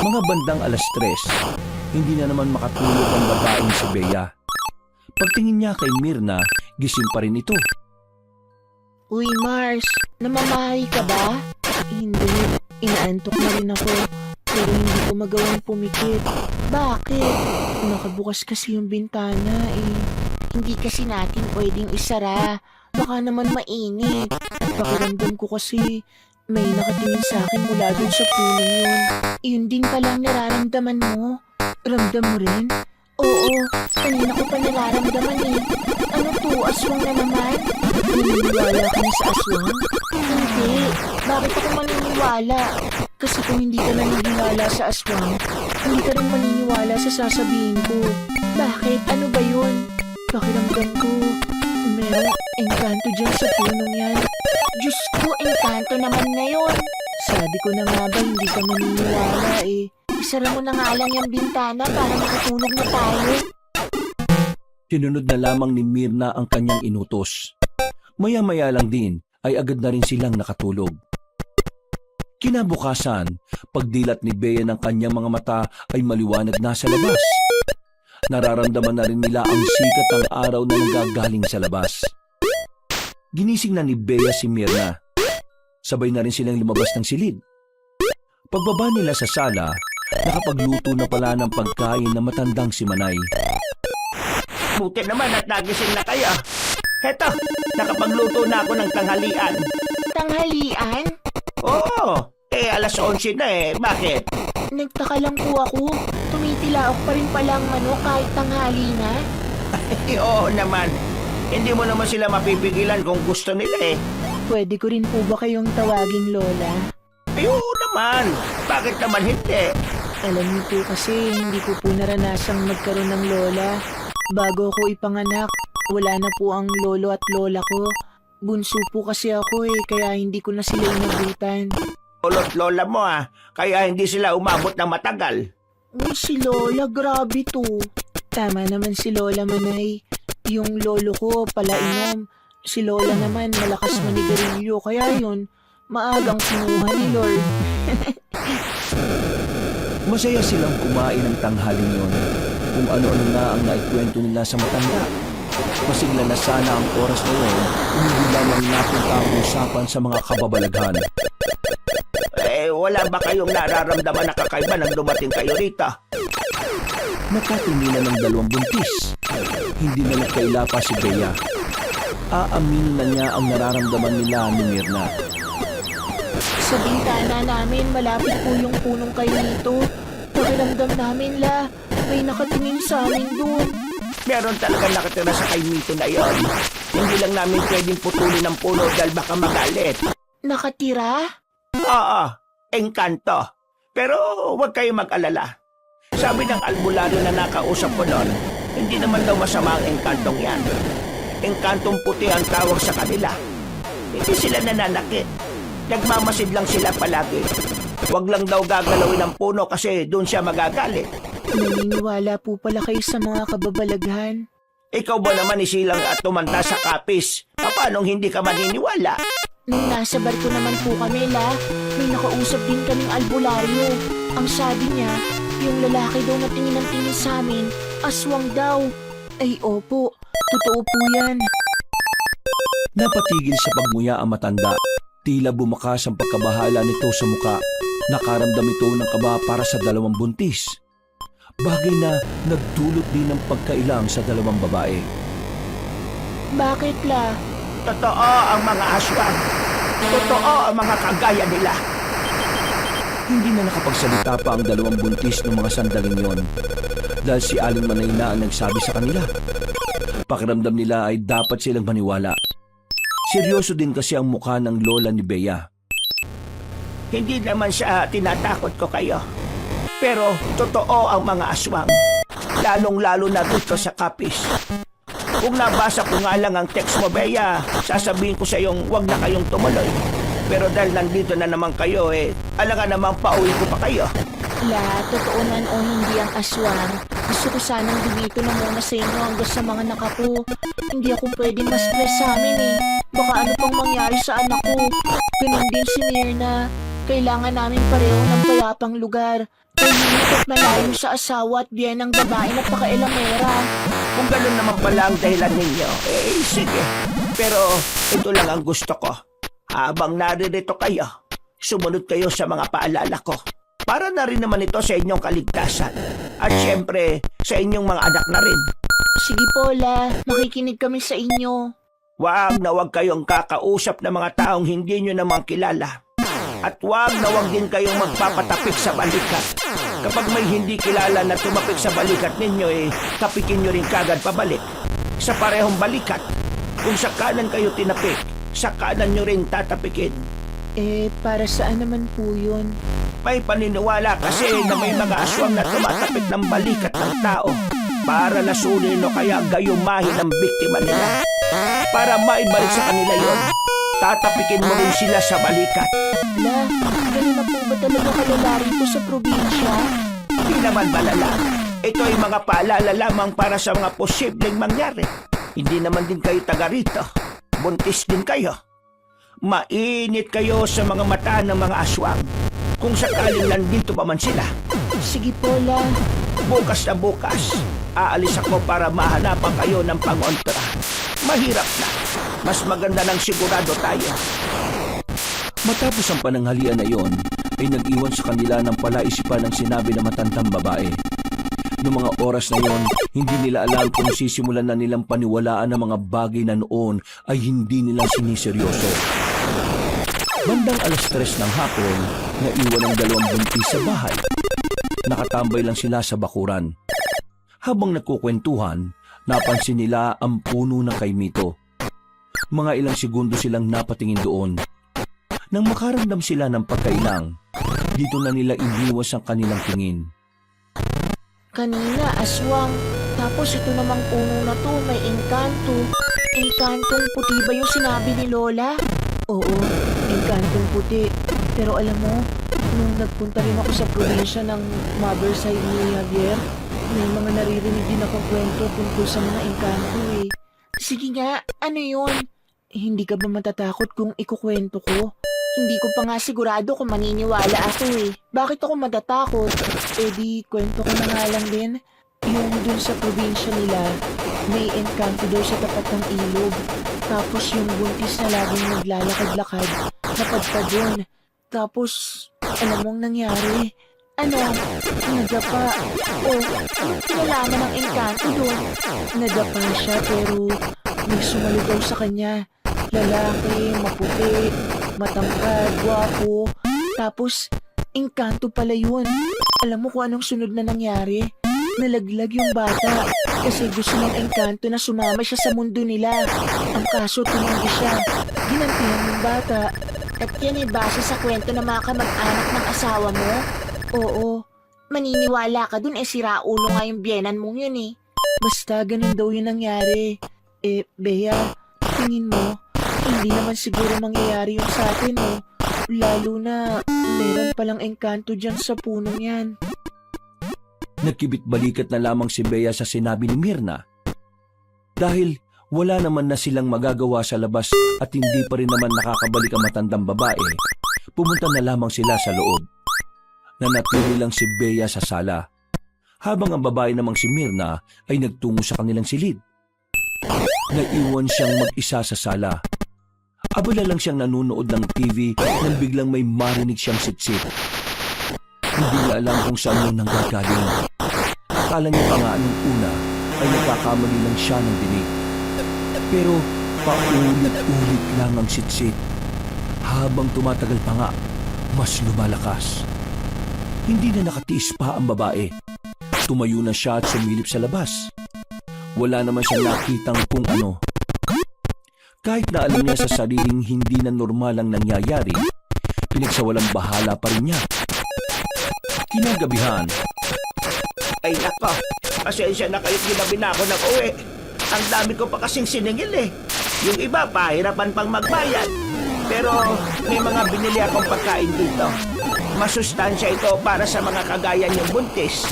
Mga bandang 3:00, hindi na naman makatulog ang babaeng si Bea. Pagtingin niya kay Mirna, gising pa rin ito. Uy Mars, namamahay ka ba? Hindi. Inaantok na rin ako. Pero hindi ko magawang pumikit. Bakit? Nakabukas kasi yung bintana eh. Hindi kasi natin pwedeng isara. Baka naman mainit. Pakiramdam ko kasi may nakatingin sa akin mula dun sa punong yun. Yun din palang nararamdaman mo. Ramdam mo rin? Oo, kanina ko pa nararamdaman eh. Ano to, aswang na naman? Naniniwala ka na sa aswang? Hindi. Bakit ako maniniwala? Kasi kung hindi ka naniniwala sa aswang, hindi ka rin maniniwala sa sasabihin ko. Bakit? Ano ba yun? Pakiramdam ko, merong engkanto dyan sa punong yan. Diyos ko, engkanto naman ngayon. Sabi ko na nga ba hindi ka maniniwala eh. Isara mo na nga lang yung bintana para makatulog na tayo. Sinunod na lamang ni Mirna ang kanyang inutos. Maya-maya lang din ay agad na rin silang nakatulog. Kinabukasan, pagdilat ni Bea ng kanyang mga mata ay maliwanag na sa labas. Nararamdaman na rin nila ang sikat ng araw na nanggagaling sa labas. Ginising na ni Bea si Mirna. Sabay na rin silang lumabas ng silid. Pagbaba nila sa sala, nakapagluto na pala ng pagkain na matandang si Manay. Buti naman at nagising na kayo. Heto, nakapagluto na ako ng tanghalian. Tanghalian? Oo, 11:00 na eh. Bakit? Nagtaka lang po ako. Tumitila ako pa rin palang manok kahit tanghali na. Oo naman. Hindi mo naman sila mapipigilan kung gusto nila eh. Pwede ko rin po ba kayong tawaging Lola? Ay, oo naman. Bakit naman hindi? Alam niyo po kasi hindi ko po naranasang magkaroon ng lola. Bago ako ipanganak, wala na po ang lolo at lola ko. Bunso po kasi ako eh, kaya hindi ko na sila inabutan. Lolo't lola mo ah. Kaya hindi sila umabot ng matagal. Uy, si Lola, grabe to. Tama naman si Lola Manay. Yung lolo ko palainom. Si Lola naman malakas manigarilyo, kaya yun, maagang kinuha ni Lord. Masaya silang kumain ng tanghaling yon. Kung ano-ano na ang naikwento nila sa matanda. Masigla na sana ang oras na yun, hindi lamang napunta ang usapan sa mga kababalaghan. Wala ba kayong nararamdaman na kakaiba nang dumating kayo rito? Nakatinginan ng dalawang buntis. Hindi na nagkaila pa si Bea. Aaminin na niya ang nararamdaman nila ni Mirna. Sa bintana namin, malapit po yung punong kayo nito. Pakiramdam namin, La, may nakatingin sa amin doon. Meron talaga nakatira sa kay Mito na yon. Hindi lang namin pwedeng putulin ang puno dahil baka magalit. Nakatira? Oo, engkanto. Pero huwag kayo mag-alala. Sabi ng albularyo na nakausap ko noon, hindi naman daw masama ang engkantong yan. Engkantong puti ang tawag sa kanila. Hindi sila nananakit. Nagmamasid lang sila palagi. Huwag lang daw gagalawin ang puno kasi doon siya magagalit. Naniniwala po pala kayo sa mga kababalaghan. Ikaw ba naman isilang at tumanda sa kapis? Paano hindi ka maniniwala? Nung nasa barko naman po kami, may nakausap din kaming albularyo. Ang sabi niya, yung lalaki daw na tingin ng tingin sa amin, aswang daw. Ay opo, totoo po yan. Napatigil sa pagmuya ang matanda. Tila bumakas ang pagkabahala nito sa muka. Nakaramdam ito ng kaba para sa dalawang buntis. Bagay na nagdulot din ng pagkailang sa dalawang babae. Bakit la? Totoo ang mga aswang. Totoo ang mga kagaya nila. Hindi na nakapagsalita pa ang dalawang buntis ng mga sandaling yon dahil si Aling Manay na ang nagsabi sa kanila. Pakiramdam nila ay dapat silang maniwala. Seryoso din kasi ang mukha ng lola ni Bea. Hindi naman siya tinatakot ko kayo. Pero totoo ang mga aswang. Lalong-lalo na dito sa kapis. Kung nabasa ko nga lang ang text mo, Bea, sasabihin ko sa iyong huwag na kayong tumuloy. Pero dahil nandito na naman kayo, alangan namang pauwi ko pa kayo. La, totoo man o hindi ang aswang. Gusto ko sanang dumito na muna sa inyo hanggang sa mga nakapo. Hindi ako pwedeng ma-stress sa amin Baka ano pang mangyari sa anak ko. Ganun din si Mirna. Kailangan namin pareho ng payapang lugar. Tahimik at malayo sa asawa at biyen ng babae na pakailamera. Kung gano'n naman pala ang dahilan ninyo, sige. Pero ito lang ang gusto ko. Habang naririto kayo, sumunod kayo sa mga paalala ko. Para na rin naman ito sa inyong kaligtasan. At syempre, sa inyong mga anak na rin. Sige po, La. Makikinig kami sa inyo. Huwag na huwag kayong kakausap ng mga taong hindi nyo naman kilala. At huwag na huwag din kayong magpapatapik sa balikat. Kapag may hindi kilala na tumapik sa balikat ninyo, tapikin nyo rin kagad pabalik. Sa parehong balikat. Kung sa kanan kayo tinapik, sa kanan nyo rin tatapikin. Para saan naman po yun? May paniniwala kasi na may mga aswang na tumatapik ng balikat ng tao para lasunin o kaya gayumahin ang biktima nila. Para maibalik sa kanila yon, tatapikin mo rin sila sa balikat. La, ganun na po ba talaga kalala rito sa probinsya? Hindi naman malala. Ito ay mga paalala lamang para sa mga posibleng mangyari. Hindi naman din kayo taga rito. Buntis din kayo. Mainit kayo sa mga mata ng mga aswang. Kung sakaling nandito pa man sila. Sige po, La. Bukas na bukas, aalis ako para mahanapan kayo ng pangontra. Mahirap na. Mas maganda nang sigurado tayo. Matapos ang pananghalian na iyon, ay nag-iwan sa kanila ng palaisipan ang sinabi ng matandang babae. Noong mga oras na iyon, hindi nila alam kung sisimulan na nilang paniwalaan ng mga bagay na noon ay hindi nila siniseryoso. Bandang 3:00 ng hapon, naiwan ang dalawang buntis sa bahay. Nakatambay lang sila sa bakuran. Habang nagkukwentuhan, napansin nila ang puno ng kaimito. Mga ilang segundo silang napatingin doon. Nang makaramdam sila ng pagkailang, dito na nila iniwas ang kanilang tingin. Kanina, aswang. Tapos ito namang puno na to, may engkanto. Engkantong puti ba yung sinabi ni Lola? Oo, engkantong puti. Pero alam mo, nung nagpunta rin ako sa probinsya ng mother side ni Javier, may mga naririnig din akong kwento tungkol sa mga engkanto Sige nga, ano yun? Hindi ka ba matatakot kung ikukwento ko? Hindi ko pa nga sigurado kung maniniwala ako Bakit ako matatakot? Di kwento ko na nga lang din. Yung dun sa probinsya nila, may engkanto daw sa tapat ng ilog. Tapos yung buntis na laging naglalakad-lakad, napadpad yun. Tapos, alam mong nangyari? Ano? Nadapa. Wala naman ang engkanto doon. Nadapa siya pero may sumaligaw sa kanya. Lalaki, maputi, matangkad, gwapo. Tapos, engkanto pala yun. Alam mo kung anong sunod na nangyari? Nalaglag yung bata kasi gusto ng engkanto na sumama siya sa mundo nila. Ang kaso, tumanggi siya. Ginantihan yung bata. At yan base sa kwento ng mga kamag-anak ng asawa mo? Oo, Maniniwala ka dun sira ulo nga yung biyenan mong yun basta ganun daw yung nangyari. Bea, tingin mo, hindi naman siguro mangyayari yung sa atin Lalo na meron palang engkanto dyan sa punong yan. Nagkibit-balikat na lamang si Bea sa sinabi ni Mirna. Dahil wala naman na silang magagawa sa labas at hindi pa rin naman nakakabalik ang matandang babae, pumunta na lamang sila sa loob. Nanatili lang si Bea sa sala, habang ang babae namang si Mirna ay nagtungo sa kanilang silid. Naiwan siyang mag-isa sa sala. Abala lang siyang nanonood ng TV nang biglang may marinig siyang sitsit. Hindi niya alam kung saan yun nanggagaling. Akala niya pa nga nung una ay nagkakamali lang siya ng dinig. Pero paulit-ulit lang ang sitsit. Habang tumatagal pa nga, mas lumalakas. Hindi na nakatiis pa ang babae. Tumayo na siya at sumilip sa labas. Wala naman siyang nakitang kung ano. Kahit na alam niya sa sariling hindi na normal ang nangyayari, pinagsawalang bahala pa rin niya. Kinagabihan, Ay nako, pasensya na kayo't ginabi na ako ng uwi. Ang dami ko pa kasing siningil eh. Yung iba, pahirapan pang magbayad. Pero may mga binili akong pagkain dito. Masustansya ito para sa mga kagaya niyong buntis.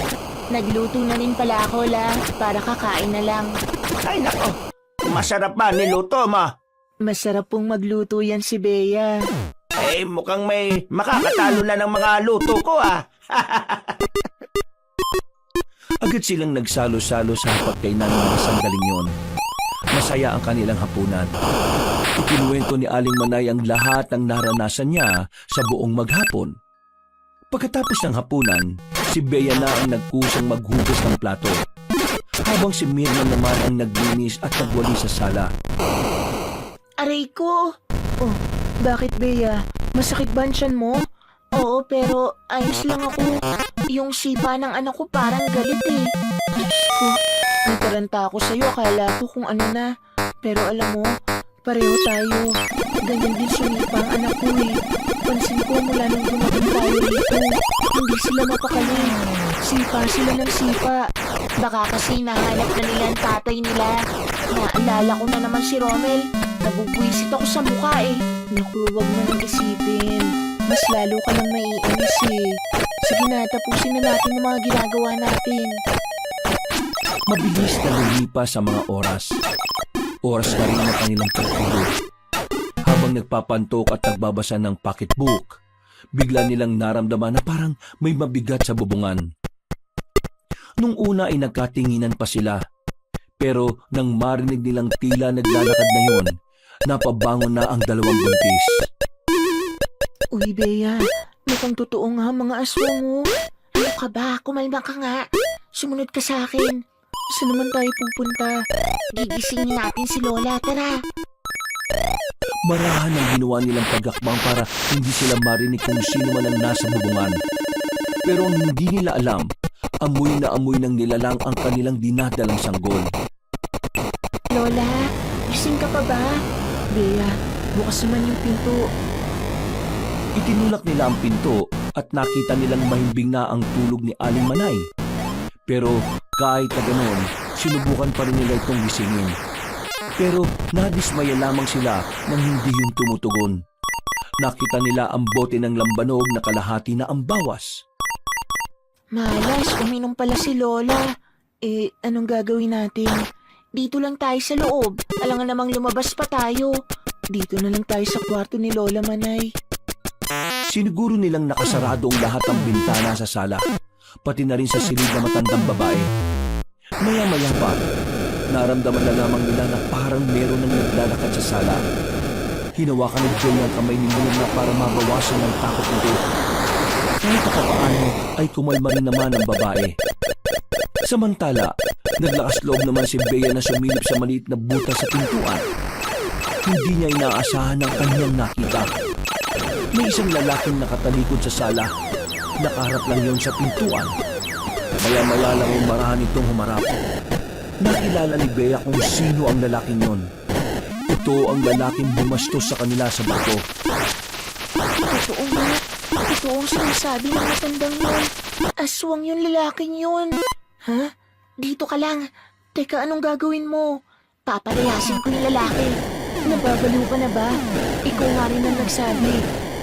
Nagluto na rin pala ako, La, para kakain na lang. Ay nako, masarap ba niluto mo? Masarap pong magluto yan si Bea. Eh, mukhang may makakatalo na ng mga luto ko ah. agad silang nagsalo-salo sa hapagkainan ng mga sandaling yon. Masaya ang kanilang hapunan. Ikinuwento ni Aling Manay ang lahat ng naranasan niya sa buong maghapon. Pagkatapos ng hapunan, si Bea na ang nagkusang maghugas ng plato, habang si Mirna naman ang naglinis at nagwali sa sala. Aray ko! Oh, bakit Bea? Masakit ba ang tiyan mo? Oo, pero ayos lang ako. Yung sipa ng anak ko parang galit eh. Oh, ang taranta ako sa'yo, akala ko kung ano na. Pero alam mo, pareho tayo. Ganyan din sumipa ang anak ko eh. Pansin ko mula nung dumating tayo rito, hindi sila mapakali. Sipa sila ng sipa. Baka kasi nahanap na nila ang tatay nila. Naalala ko na naman si Romel. Nabubwisit ako sa mukha eh. Naku, wag mo nang isipin. Mas lalo ka nang maiinis eh. Sige na, tapusin na natin ang mga ginagawa natin. Mabilis na lumipas sa mga oras. Oras na rin ang kanilang pagtulog. Habang nagpapantok at nagbabasa ng pocketbook, bigla nilang naramdaman na parang may mabigat sa bubungan. Nung una ay nagkatinginan pa sila. Pero nang marinig nilang tila naglalakad na yun, napabangon na ang dalawang buntis. Uy, Bea, mukhang totoo nga mga aswang mo. Ano ka ba? Kumalma ka nga. Sumunod ka sa akin. Saan naman tayo pupunta? Gigisingin natin si Lola. Tara. Marahan ang ginawa nilang pagakbang para hindi sila marinig kung sino man ang nasa bubungan. Pero ang hindi nila alam, amoy na amoy ng nilalang ang kanilang dinadalang sanggol. Lola, gising ka pa ba? Bea, bukas naman yung pinto. Itinulak nila ang pinto at nakita nilang mahimbing na ang tulog ni Aling Manay. Pero kahit na ganoon, sinubukan pa rin nila itong gisingin. Pero nadismaya lamang sila nang hindi yung tumutugon. Nakita nila ang bote ng lambanog na kalahati na ang bawas. Malas, uminom pala si Lola. Eh, anong gagawin natin? Dito lang tayo sa loob. Alangan namang lumabas pa tayo. Dito na lang tayo sa kwarto ni Lola Manay. Siniguro nilang nakasarado ang lahat ng bintana sa sala, pati na rin sa silid na matandang babae. Maya-maya pa, naramdaman na lamang nila na parang meron ng naglalakad sa sala. Hinawakan ni Joy ang kamay ni Mona para mabawasan ang takot nito. Kahit paano ay kumalma rin naman ang babae. Samantala, naglakas loob naman si Bea na sumilip sa maliit na butas sa pintuan. Hindi niya inaasahan ang kanyang nakita. May isang lalaking nakatalikod sa sala. Nakaharap lang yon sa pintuan. Maya-maya lang umarahan itong humarap. Nakilala ni Bea kung sino ang lalaking yon. Ito ang lalaking bumastos sa kanila sa barko. Totoo nga. Totoo ang sinasabi ng matandang yun. Aswang yung lalaking yun. Ha? Dito ka lang. Teka, anong gagawin mo? Papalayasin ko yung lalaki. Nababaliw ka na ba? Ikaw nga rin ang nagsabi.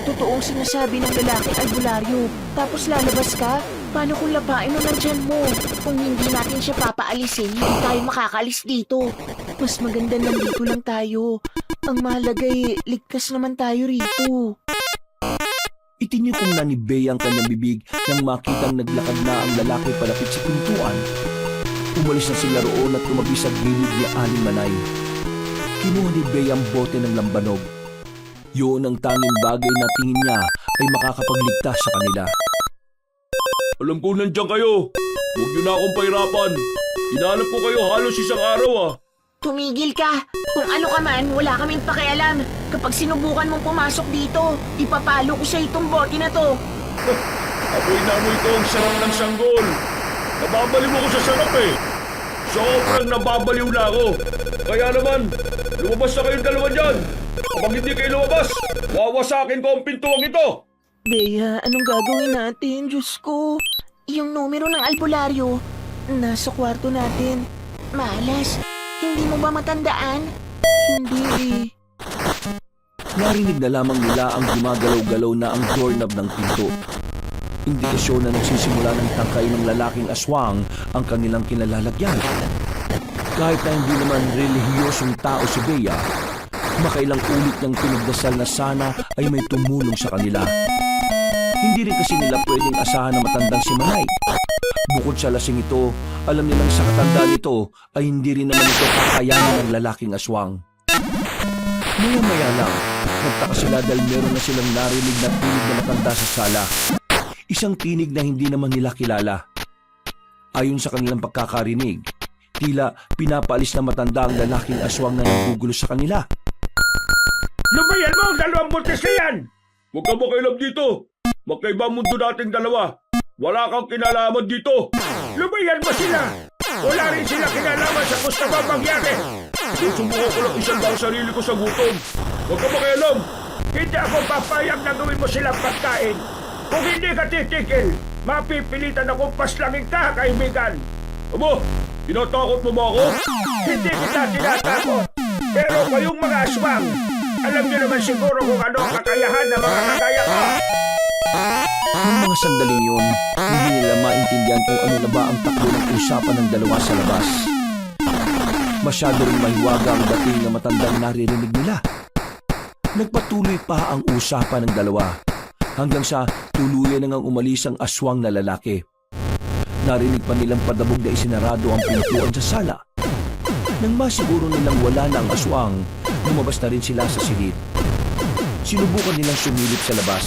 totoong sinasabi ng lalaking albularyo, tapos lalabas ka? Paano kung lapain mo ng tiyan mo? Kung hindi natin siya papaalisin, hindi tayo makakalis dito. Mas maganda nandito lang tayo. Ang mahalaga ligtas naman tayo rito. Itinikom na ni Bea ang kanyang bibig nang makitang naglakad na ang lalaki palapit sa pintuan. Umalis na sila roon at tumabi sa gilid ni Aling Manay. Kinuha ni Bea ang bote ng lambanog. Yun ang tanging bagay na tingin niya ay makakapagligtas sa kanila. Alam ko nandiyan kayo. Huwag niyo na akong pahirapan. Hinahanap ko kayo halos isang araw Tumigil ka! Kung ano ka man, wala kaming pakialam. Kapag sinubukan mong pumasok dito, ipapalo ko sa itong bote na to. Amoy na amoy ko ang sarap ng sanggol. Nababaliw ako sa sarap Sobrang nababaliw na ako. Kaya naman, lumabas na kayong dalawa dyan. Kapag hindi kayo lumabas, wawasakin ko ang pintuang ito. Bea, anong gagawin natin? Diyos ko. Yung numero ng albularyo, Nasa kwarto natin. malas. Hindi mo ba matandaan? Hindi. Narinig na lamang nila ang gumagalaw-galaw na ang doorknob ng pinto. Indikasyon na nagsisimula ng tangkay ng lalaking aswang ang kanilang kinalalagyan. Kahit na hindi naman relihiyosong tao si Bea, makailang ulit niyang pinagdasal na sana ay may tumulong sa kanila. Hindi rin kasi nila pwedeng asahan na matandang si Manay. Bukod sa lasing ito, alam nilang sa katandaan nito ay hindi rin naman ito kakayanin ng lalaking aswang. Maya-maya lang, nagtaka sila dahil meron na silang narinig na tinig na matanda sa sala. Isang tinig na hindi naman nila kilala. Ayon sa kanilang pagkakarinig, tila pinapaalis na matanda ang lalaking aswang na nagugulo sa kanila. Lumayan mo ang dalawang buntis na yan! Huwag ka makialam dito. Magkaiba ang mundo nating dalawa. Wala kang kinalaman dito. Lumayan mo sila. Wala rin sila kinalaman sa gusto mo mangyari. Susubukan ko lang isang ang sarili ko sa gutom. Huwag ka makialam. Hindi ako papayag na gawin mo silang pagkain. Kung hindi ka titigil, mapipilitan akong paslangin ka, kaibigan. Amo, tinatakot mo ba ako? Hindi kita tinatakot. Pero kayong mga aswang, alam niyo naman siguro kung ano ang kakayahan ng mga kagaya ko. Noong mga sandaling yun, hindi nila maintindihan kung ano na ba ang takbo ng usapan ng dalawa sa labas. Masyado rin mahiwaga ang dating na matandang naririnig nila. Nagpatuloy pa ang usapan ng dalawa hanggang sa tuluyan na ngang umalis ang aswang na lalaki. Narinig pa nilang padabog na isinarado ang pintuan sa sala. Nang masiguro nilang wala na ang aswang, lumabas na rin sila sa silid. Sinubukan nilang sumilip sa labas.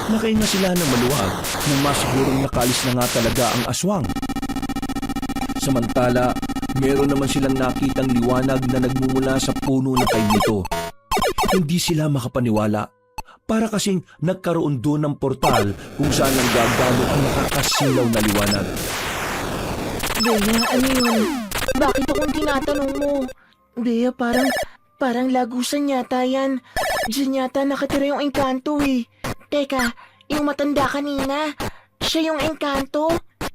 Nakahinga sila ng maluwag nang masigurong nakalis na nga talaga ang aswang. Samantala, meron naman silang nakitang liwanag na nagmumula sa puno na kay nito. Hindi sila makapaniwala. Para kasing nagkaroon doon ng portal kung saan ang gagano ang nakakasilaw na liwanag. Bea, ano yun? Bakit akong tinatanong mo? Bea, parang lagusan yata yan. Diyan yata nakatira yung engkanto Teka, yung matanda kanina, siya yung engkanto?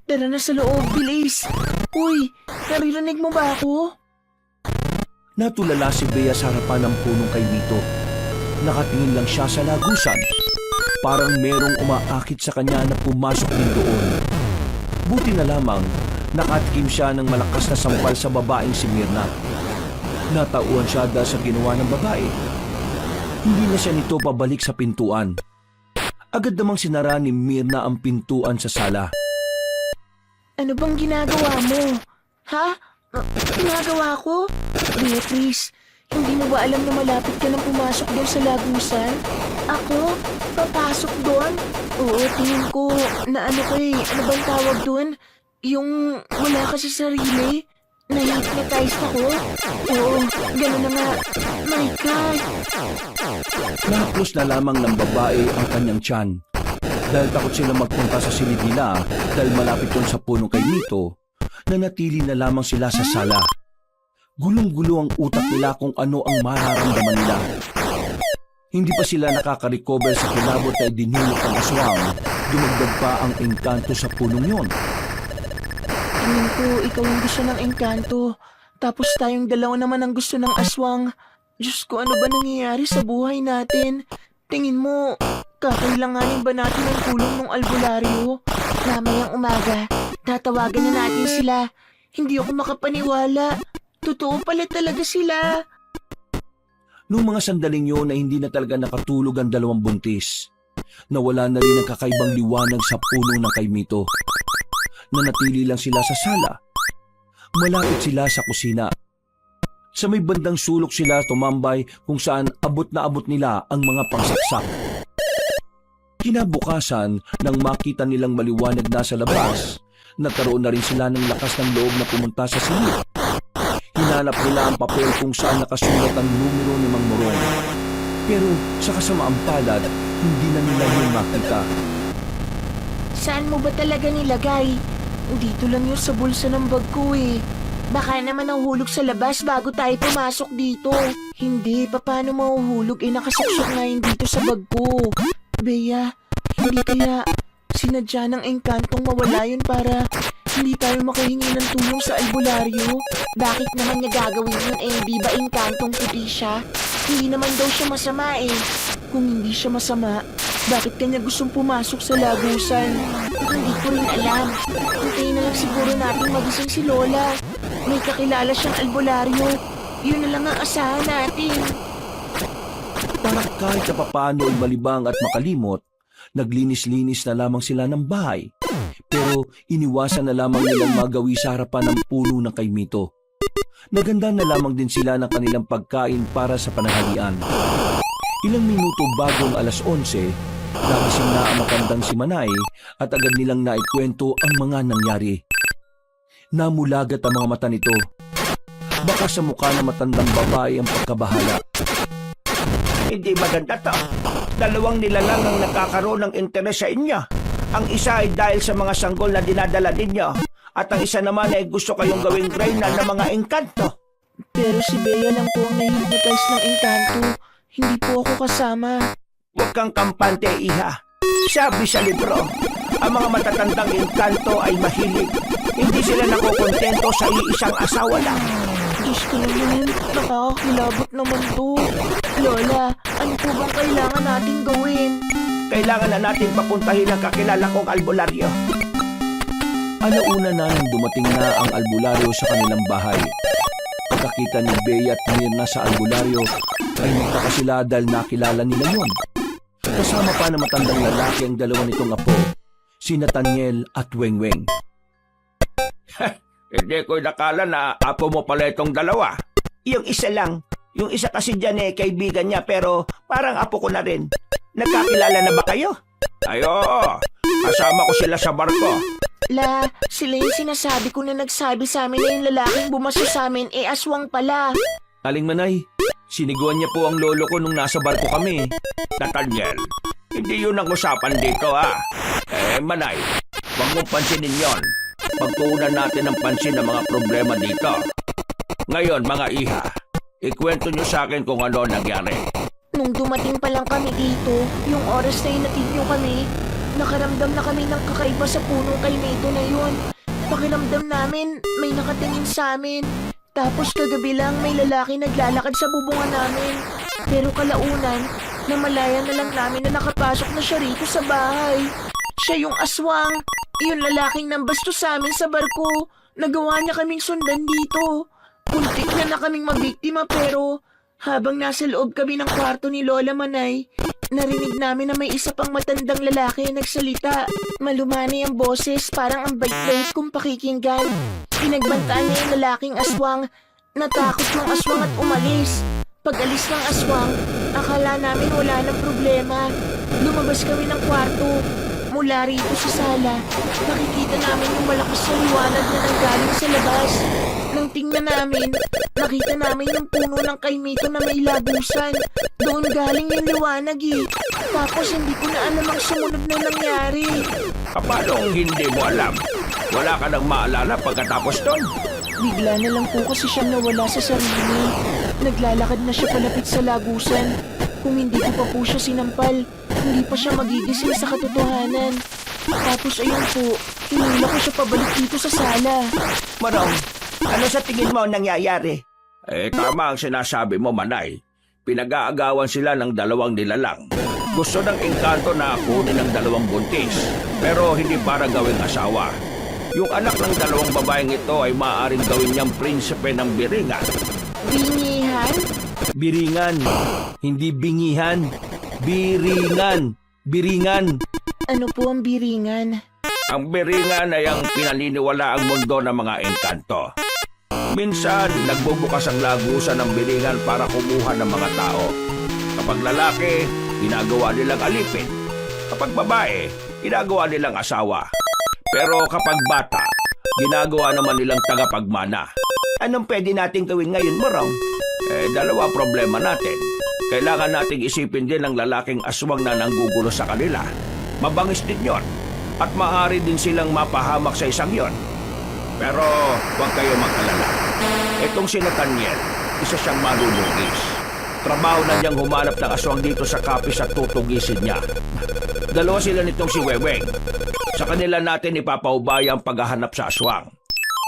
Tara na sa loob, bilis. Uy, naririnig mo ba ako? Natulala si Bea sa harapan ng punong kay Nito. Nakatingin lang siya sa lagusan. Parang merong umaakit sa kanya na pumasok din doon. Buti na lamang, nakatikim siya ng malakas na sampal sa babaeng si Mirna. Natauhan siya dahil sa ginawa ng babae. Hindi na siya nito pabalik sa pintuan. Agad namang sinara ni Mirna ang pintuan sa sala. Ano bang ginagawa mo? Ha? Ginagawa ko? Beatrice, hindi mo ba alam na malapit ka nang pumasok doon sa lagusan? Ako? Papasok doon? Oo, tingin ko na ano ano bang tawag doon? Yung wala ka sa sarili? Na-hypnotize ako? Oo, gano'n na nga. My God! Nahaplos na lamang ng babae ang kanyang tiyan. Dahil takot sila magpunta sa silid nila dahil malapit yun sa punong kay Nito, nanatili na lamang sila sa sala. Gulong-gulo ang utak nila kung ano ang mararamdaman nila. Hindi pa sila nakaka-recover sa kilabot na dinulot ng aswang, dumagdag pa ang engkanto sa punong yon. Tingin ko ikaw ang gusto ng engkanto. Tapos tayong dalawa naman ang gusto ng aswang. Diyos ko, ano ba nangyayari sa buhay natin? Tingin mo, kakailanganin ba natin ang tulong ng albularyo? Mamayang umaga, tatawagan na natin sila. Hindi ako makapaniwala. Totoo pala talaga sila. Noong mga sandaling yun na hindi na talaga nakatulog ang dalawang buntis, nawala na rin ang kakaibang liwanag sa puno ng kay Mito. Nanatili lang sila sa sala. Malapit sila sa kusina. Sa may bandang sulok sila tumambay kung saan abot na abot nila ang mga pangsaksak. Kinabukasan, nang makita nilang maliwanag na sa labas, nagkaroon na rin sila ng lakas ng loob na pumunta sa silid. Hinanap nila ang papel kung saan nakasulat ang numero ni Mang Morong. Pero sa kasamaang palad, hindi na nila yun makita. Saan mo ba talaga nilagay? Dito lang yun sa bulsa ng bag ko eh. Baka naman nahulog sa labas bago tayo pumasok dito. Hindi, paano mahuhulog? Nakasuksok nga yun dito sa bag ko. Bea, hindi kaya sinadya ng engkantong mawala yun para hindi tayo makahingi ng tulong sa albularyo? Bakit naman niya gagawin yun di ba inkantong puti siya? Hindi naman daw siya masama Kung hindi siya masama, bakit kanya gustong pumasok sa lagusan? Hindi ko rin alam. Hintayin na lang siguro natin magising si Lola. May kakilala siyang albularyo. Yun na lang ang asahan natin. Para kahit na papaano ay malibang at makalimot, naglinis-linis na lamang sila ng bahay. Pero iniwasan na lamang nilang magawi sa harapan ng puno ng kay Mito. Naganda na lamang din sila ng kanilang pagkain para sa pananghalian. Ilang minuto bago ang alas 11, nagising na ang matandang si Manay at agad nilang naikwento ang mga nangyari. Namulagat ang mga mata nito. Baka sa mukha ng matandang babae ang pagkabahala. Hindi maganda to. Dalawang nilalang ang nakakaroon ng interes sa inyo. Ang isa ay dahil sa mga sanggol na dinadala ninyo. At ang isa naman ay gusto kayong gawing greyna ng mga engkanto. Pero si Bea lang po ang nahihypnotize ng engkanto. Hindi po ako kasama. Huwag kang kampante, iha. Sabi sa libro, ang mga matatandang engkanto ay mahilig. Hindi sila nakokontento sa iisang asawa lang. Diyos ko naman, nakakakilabot naman to. Lola, ano po bang kailangan natin gawin? Kailangan na natin papuntahin ang kakilala kong albularyo. Alauna na nang dumating na ang albularyo sa kanilang bahay. Pagkakita ni Bea at Mirna sa albularyo, ay nagtaka sila dahil nakilala nila yon. Kasama pa na matandang lalaki ang dalawa nitong apo, si Nathaniel at Wengweng. Hindi ko nakala na apo mo pala itong dalawa. Yung isa lang. Yung isa kasi dyan kaibigan niya pero parang apo ko na rin. Nagkakilala na ba kayo? Ay oo, kasama ko sila sa barko. Sila yung sinasabi ko na nagsabi sa amin na yung lalaking bumaso sa amin aswang pala. Aling Manay, siniguan niya po ang lolo ko nung nasa barko kami. Nathaniel, hindi yun ang usapan dito Manay, huwag mong pansinin yon. Pagtuunan natin ng pansin ang mga problema dito. Ngayon mga iha, ikwento nyo sa akin kung ano nangyari. Nung dumating pa lang kami dito, yung oras na inatid nyo kami, nakaramdam na kami ng kakaiba sa punong kay Mito na yun. Pakiramdam namin, may nakatingin sa amin. Tapos kagabi lang may lalaki naglalakad sa bubungan namin. Pero kalaunan, namalayan na lang namin na nakapasok na siya rito sa bahay. Siya yung aswang, yung lalaking nambastos sa amin sa barko. Nagawa niya kaming sundan dito. Puntik na kaming mabiktima pero habang nasa loob kami ng kwarto ni Lola Manay, narinig namin na may isa pang matandang lalaki nagsalita. Malumani ang boses, parang ang bait-bait kong pakikinggan. Pinagbantaan niya yung lalaking aswang. Natakot yung aswang at umalis. Pag-alis ng aswang, akala namin wala ng problema. Lumabas kami ng kwarto. Mula rito sa sala, nakikita namin yung malakas na liwanag na nanggaling sa labas. Nang tingnan namin, nakita namin yung puno ng kay Mito na may lagusan. Doon galing yung liwanag Tapos hindi ko na alam ang sumunod na nangyari. Paano hindi mo alam? Wala ka nang maalala pagkatapos doon? Bigla na lang po kasi siyang nawala sa sarili. Naglalakad na siya palapit sa lagusan. Kung hindi ko pa po siya sinampal, hindi pa siya magigising sa katotohanan. Tapos ayun po, hinula ko siya pabalik dito sa sala. Marong, ano sa tingin mo ang nangyayari? Tama ang sinasabi mo, Manay. Pinag-aagawan sila ng dalawang nilalang. Gusto ng engkanto na kunin ng dalawang buntis, pero hindi para gawing asawa. Yung anak ng dalawang babaeng ito ay maaaring gawin niyang prinsipe ng Biringan. Bingihan? Biringan, hindi bingihan. Biringan, biringan. Ano po ang biringan? Ang Biringan ay ang pinaniniwalaang mundo ng mga engkanto. Minsan, nagbubukas ang lagusan ng Biringan para kumuha ng mga tao. Kapag lalaki, ginagawa nilang alipin. Kapag babae, ginagawa nilang asawa. Pero kapag bata, ginagawa naman nilang tagapagmana. Anong pwede natin gawin ngayon, Morong? Dalawa problema natin. Kailangan nating isipin din ang lalaking aswang na nanggugulo sa kanila. Mabangis din yon. At maaari din silang mapahamak sa isang yon. Pero huwag kayo mag-alala. Itong si Nathaniel, isa siyang malulugis. Trabaho na niyang humanap ng aswang dito sa kapis at tutugisin niya. Dalawa sila nitong si Weweng. Sa kanila natin ipapaubaya ang paghahanap sa aswang.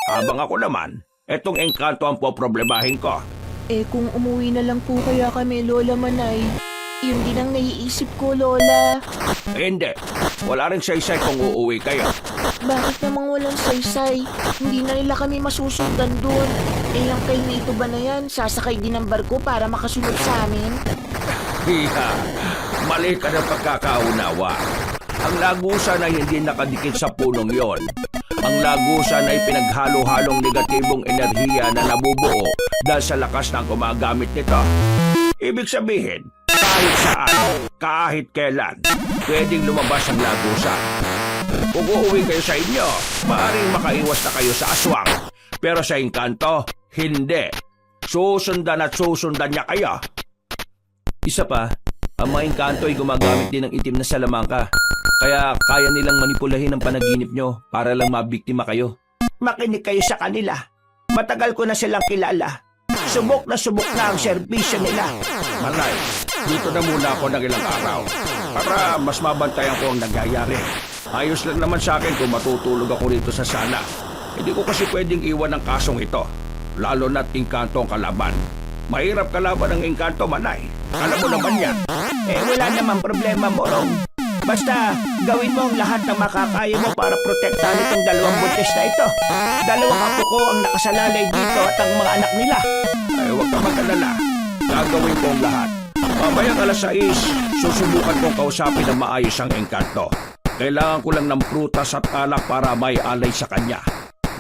Habang ako naman, etong engkanto ang poproblemahin ko. Kung umuwi na lang po kaya kami, Lola Manay. Yun din ang naiisip ko, Lola. Hindi. Wala rin saysay kung uuwi kayo. Bakit namang walang saysay? Hindi na nila kami masusundan doon. Ang kay Nito ba na yan? Sasakay din ng barko para makasunod sa amin? Hiha, mali ka ng pagkakaunawa. Ang lagusan ay hindi nakadikit sa punong yon. Ang lagusan ay pinaghalo-halong negatibong enerhiya na nabubuo dahil sa lakas ng gumagamit nito. Ibig sabihin, kahit saan, kahit kailan, pwedeng lumabas ang lagusan. Kung uuwi kayo sa inyo, maaaring makaiwas na kayo sa aswang. Pero sa engkanto, hindi. Susundan at susundan niya kayo. Isa pa, ang mga engkanto ay gumagamit din ng itim na salamangka. Kaya kaya nilang manipulahin ang panaginip nyo para lang mabiktima kayo. Makinig kayo sa kanila. Matagal ko na silang kilala. Subok na ang serbisyo nila. Manay, dito na muna ako ng ilang araw para mas mabantayan ko ang nangyayari. Ayos lang naman sa akin kung matutulog ako rito sa sala. Hindi ko kasi pwedeng iwan ang kasong ito, lalo na't engkanto ang kalaban. Mahirap kalaban ang engkanto, Manay. Alam mo naman yan. Wala namang problema, Morong. Basta gawin mo ang lahat ng makakaya mo para protektahan itong dalawang buntis na ito. Dalawang apo ko ang nakasalalay dito at ang mga anak nila. Huwag ka mag-alala. Gagawin ko ang lahat. Mamayang alas 6, susubukan kong kausapin ng maayos ang engkanto. Kailangan ko lang ng prutas at alak para may alay sa kanya.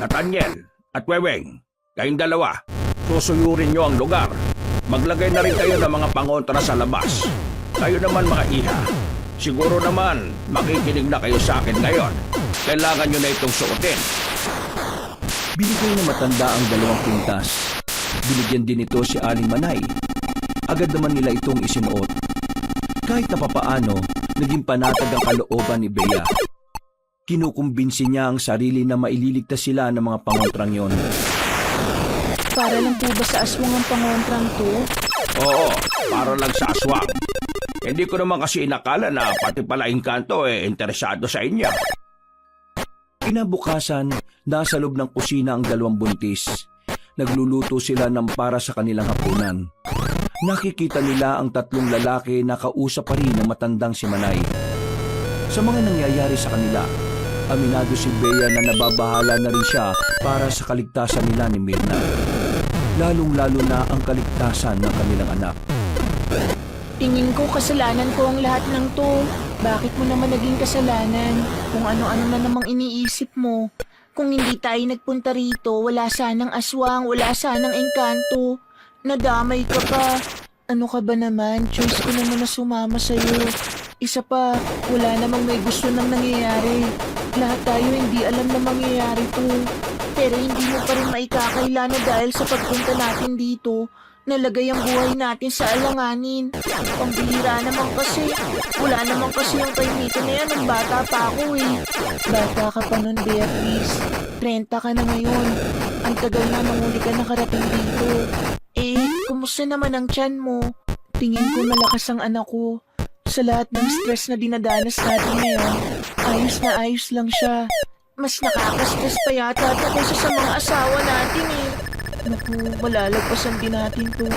Nathaniel at Weweng, kayong dalawa, susuyurin nyo ang lugar. Maglagay na rin kayo ng mga pangontra sa labas. Kayo naman mga iha, siguro naman makikinig na kayo sa akin ngayon. Kailangan nyo na itong suotin. Binigay na matanda ang dalawang pintas. Binigyan din ito si Aling Manay. Agad naman nila itong isinuot. Kahit na papaano, naging panatag ang kalooban ni Bea. Kinukumbinsi niya ang sarili na maililigtas sila ng mga pangontrang yon. Para lang po ba sa aswang ang pangontrang to? Oo, para lang sa aswang. Hindi ko naman kasi inakala na pati pala engkanto interesado sa inyo. Kinabukasan, nasa loob ng kusina ang dalawang buntis. Nagluluto sila ng para sa kanilang hapunan. Nakikita nila ang tatlong lalaki na kausap pa rin ng matandang si Manay. Sa mga nangyayari sa kanila, aminado si Bea na nababahala na rin siya para sa kaligtasan nila ni Mirna. Lalong-lalo na ang kaligtasan ng kanilang anak. Tingin ko kasalanan ko ang lahat ng to. Bakit mo naman naging kasalanan? Kung ano-ano na namang iniisip mo. Kung hindi tayo nagpunta rito, wala sanang aswang, wala sanang engkanto. Nadamay ka pa. Ano ka ba naman? Choice ko naman na sumama sa'yo. Isa pa, wala namang may gusto nang nangyayari. Lahat tayo hindi alam na mangyayari to. Pero hindi mo pa rin maikakaila na dahil sa pagpunta natin dito, nalagay ang buhay natin sa alanganin. Pambihira naman kasi. Wala naman kasi yung kay Nito na yan nung bata pa ako eh. Bata ka pa nun, Beatrice. 30 ka na ngayon. Ang tagal na nang huli ka nakarating dito. Kumusta naman ang tiyan mo? Tingin ko malakas ang anak ko. Sa lahat ng stress na dinadanas natin ngayon, ayos lang siya. Mas nakaka-stress pa yata ito kaysa sa mga asawa natin eh. Naku, malalagpasan din natin to.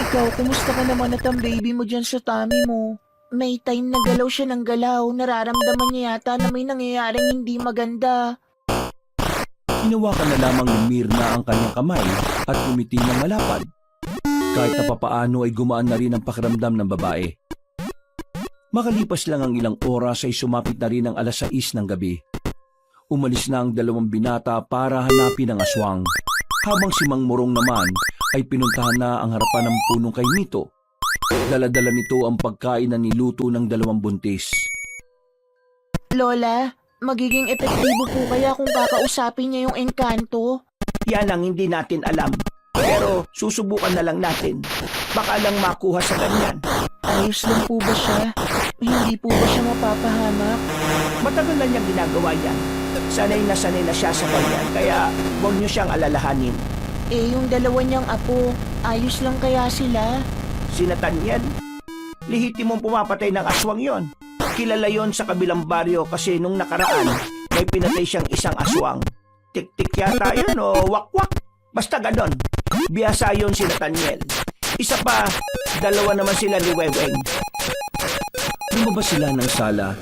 Ikaw, kumusta ka naman at ang baby mo dyan sa tummy mo? May time na galaw siya ng galaw. Nararamdaman niya yata na may nangyayaring hindi maganda. Hinawakan na lamang ni Mirna ang kanyang kamay at umiti ng malapad. Kahit na papaano ay gumaan na rin ang pakiramdam ng babae. Makalipas lang ang ilang oras ay sumapit na rin ang 6:00 ng gabi. Umalis na ang 2 binata para hanapin ang aswang, habang si Mang Morong naman ay pinuntahan na ang harapan ng punong kay Mito. Dala-dala nito ang pagkain na niluto ng 2 buntis. Lola, magiging epektibo po kaya kung kakausapin niya yung engkanto? Yan ang hindi natin alam. Pero susubukan na lang natin. Baka lang makuha sa ganyan. Ayos lang po ba siya? Hindi po ba siya mapapahamak? Matagal na niyang ginagawa yan. Sanay na siya sa ganyan. Kaya huwag niyo siyang alalahanin. Eh, yung 2 niyang apo, ayos lang kaya sila? Sinatan yan. Lihitimong pumapatay ng aswang yon. Kilala yon sa kabilang baryo kasi nung nakaraan, may pinatay siyang isang aswang. Tik-tik yata yun o wak-wak. Basta ganon. Biyasa yon si Nathaniel. Isa pa, 2 naman sila ni Weweng. Lumabas sila ng sala.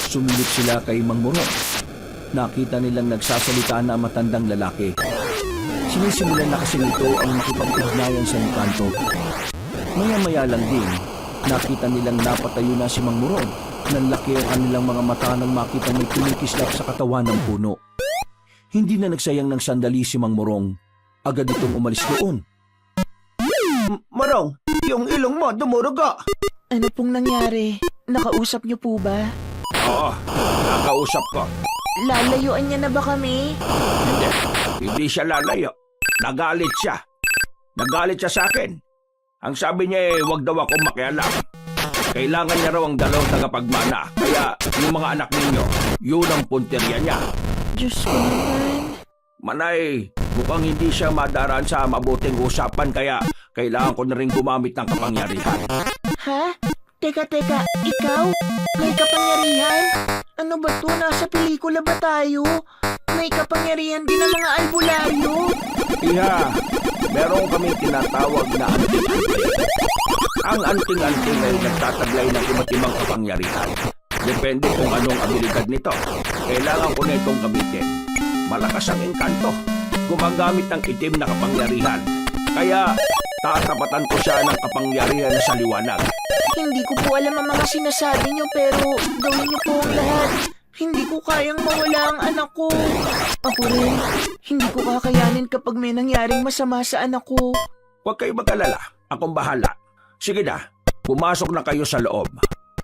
Sumilip sila kay Mang Morong. Nakita nilang nagsasalita na ang matandang lalaki. Sinisimulan na kasi nito ang makipag-ugnayan sa engkanto. Maya-maya lang din, nakita nilang napatayo na si Mang Morong. Nanlaki ang kanilang mga mata nang makita may kumikislap sa katawan ng puno. Hindi na nagsayang ng sandali si Mang Morong. Agad itong umalis doon. Morong, yung ilong mo dumurugo. Ano pong nangyari? Nakausap niyo po ba? Oo, nakausap ko. Lalayuan niya na ba kami? Hindi siya lalayo. Nagalit siya. Nagalit siya sa akin. Ang sabi niya huwag daw ako makialam. Kailangan niya raw ang 2 tagapagmana. Kaya yung mga anak ninyo, yun ang punteriya niya. Diyos ko naman. Manay, mukhang hindi siya madaraan sa mabuting usapan kaya kailangan ko na rin gumamit ng kapangyarihan. Ha? Teka, ikaw? May kapangyarihan? Ano ba to? Nasa pelikula ba tayo? May kapangyarihan din ang mga albularyo? Iha, meron kaming tinatawag na anting-anting. Ang anting-anting ay nagtataglay ng iba't ibang kapangyarihan. Depende kung anong abilidad nito. Kailangan ko na itong gamitin. Malakas ang engkanto. Gumagamit ng itim na kapangyarihan. Kaya tatapatan ko siya ng kapangyarihan na sa liwanag. Hindi ko po alam ang mga sinasabi niyo pero gawin niyo po ang lahat. Hindi ko kayang mawala ang anak ko. Ako rin, hindi ko kakayanin kapag may nangyaring masama sa anak ko. Huwag kayo mag-alala. Akong bahala. Sige na, pumasok na kayo sa loob.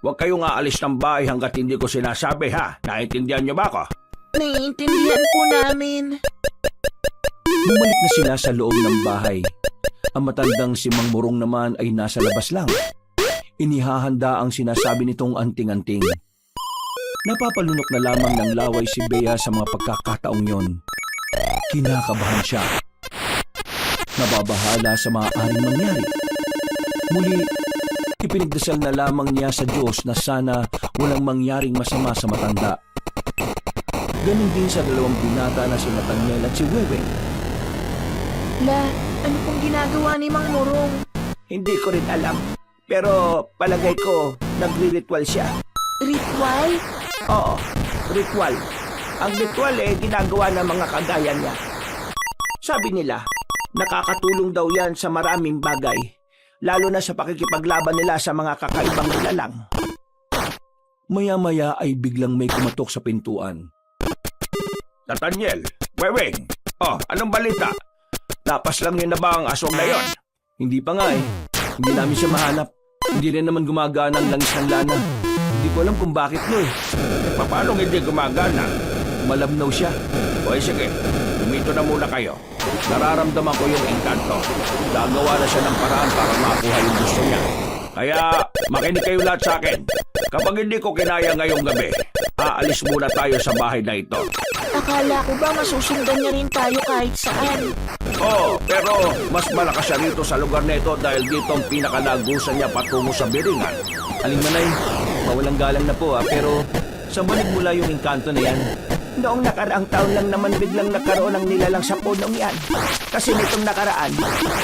Huwag kayong aalis ng bahay hanggat hindi ko sinasabi ha. Naintindihan niyo ba ako? Naiintindihan po namin. Bumalik na sila sa loob ng bahay. Ang matandang si Mang Morong naman ay nasa labas lang. Inihahanda ang sinasabi nitong anting-anting. Napapalunok na lamang ng laway si Bea sa mga pagkakataong yon. Kinakabahan siya. Nababahala sa maaaring mangyari. Muli, ipinagdasal na lamang niya sa Diyos na sana walang mangyaring masama sa matanda. Ganon din sa 2 binata na si Nathaniel at si Weweng. La, ano pong ginagawa ni Mang Morong? Hindi ko rin alam. Pero palagay ko, nagri-ritual siya. Ritual? Oo, ritual. Ang ritual ginagawa ng mga kagaya niya. Sabi nila, nakakatulong daw yan sa maraming bagay. Lalo na sa pakikipaglaban nila sa mga kakaibang nilalang. Maya-maya ay biglang may kumatok sa pintuan. Nathaniel, Weweng, anong balita? Tapas lang niyo na ba ang aswang na yon? Hindi pa nga eh. Hindi namin siya mahanap. Hindi rin naman gumagana ang langis ng lana. Hindi ko alam kung bakit no eh. Paano hindi gumagana? Malabnaw siya. O sige, lumito na muna kayo. Nararamdaman ko yung engkanto. Gagawa na siya ng paraan para makuha yung gusto niya. Kaya makinig kayo lahat sa akin. Kapag hindi ko kinaya ngayong gabi, aalis muna tayo sa bahay na ito. Akala ko ba masusundan niya rin tayo kahit saan? Oo, pero mas malakas siya rito sa lugar na ito dahil dito ang pinakalagusan niya patungo sa Biringan. Aling Manay, mawalang galang na po pero saan ba nagmula yung engkanto na yan? Noong nakaraang taon lang naman biglang nagkaroon ng nilalang sa punong yan. Kasi nitong nakaraan,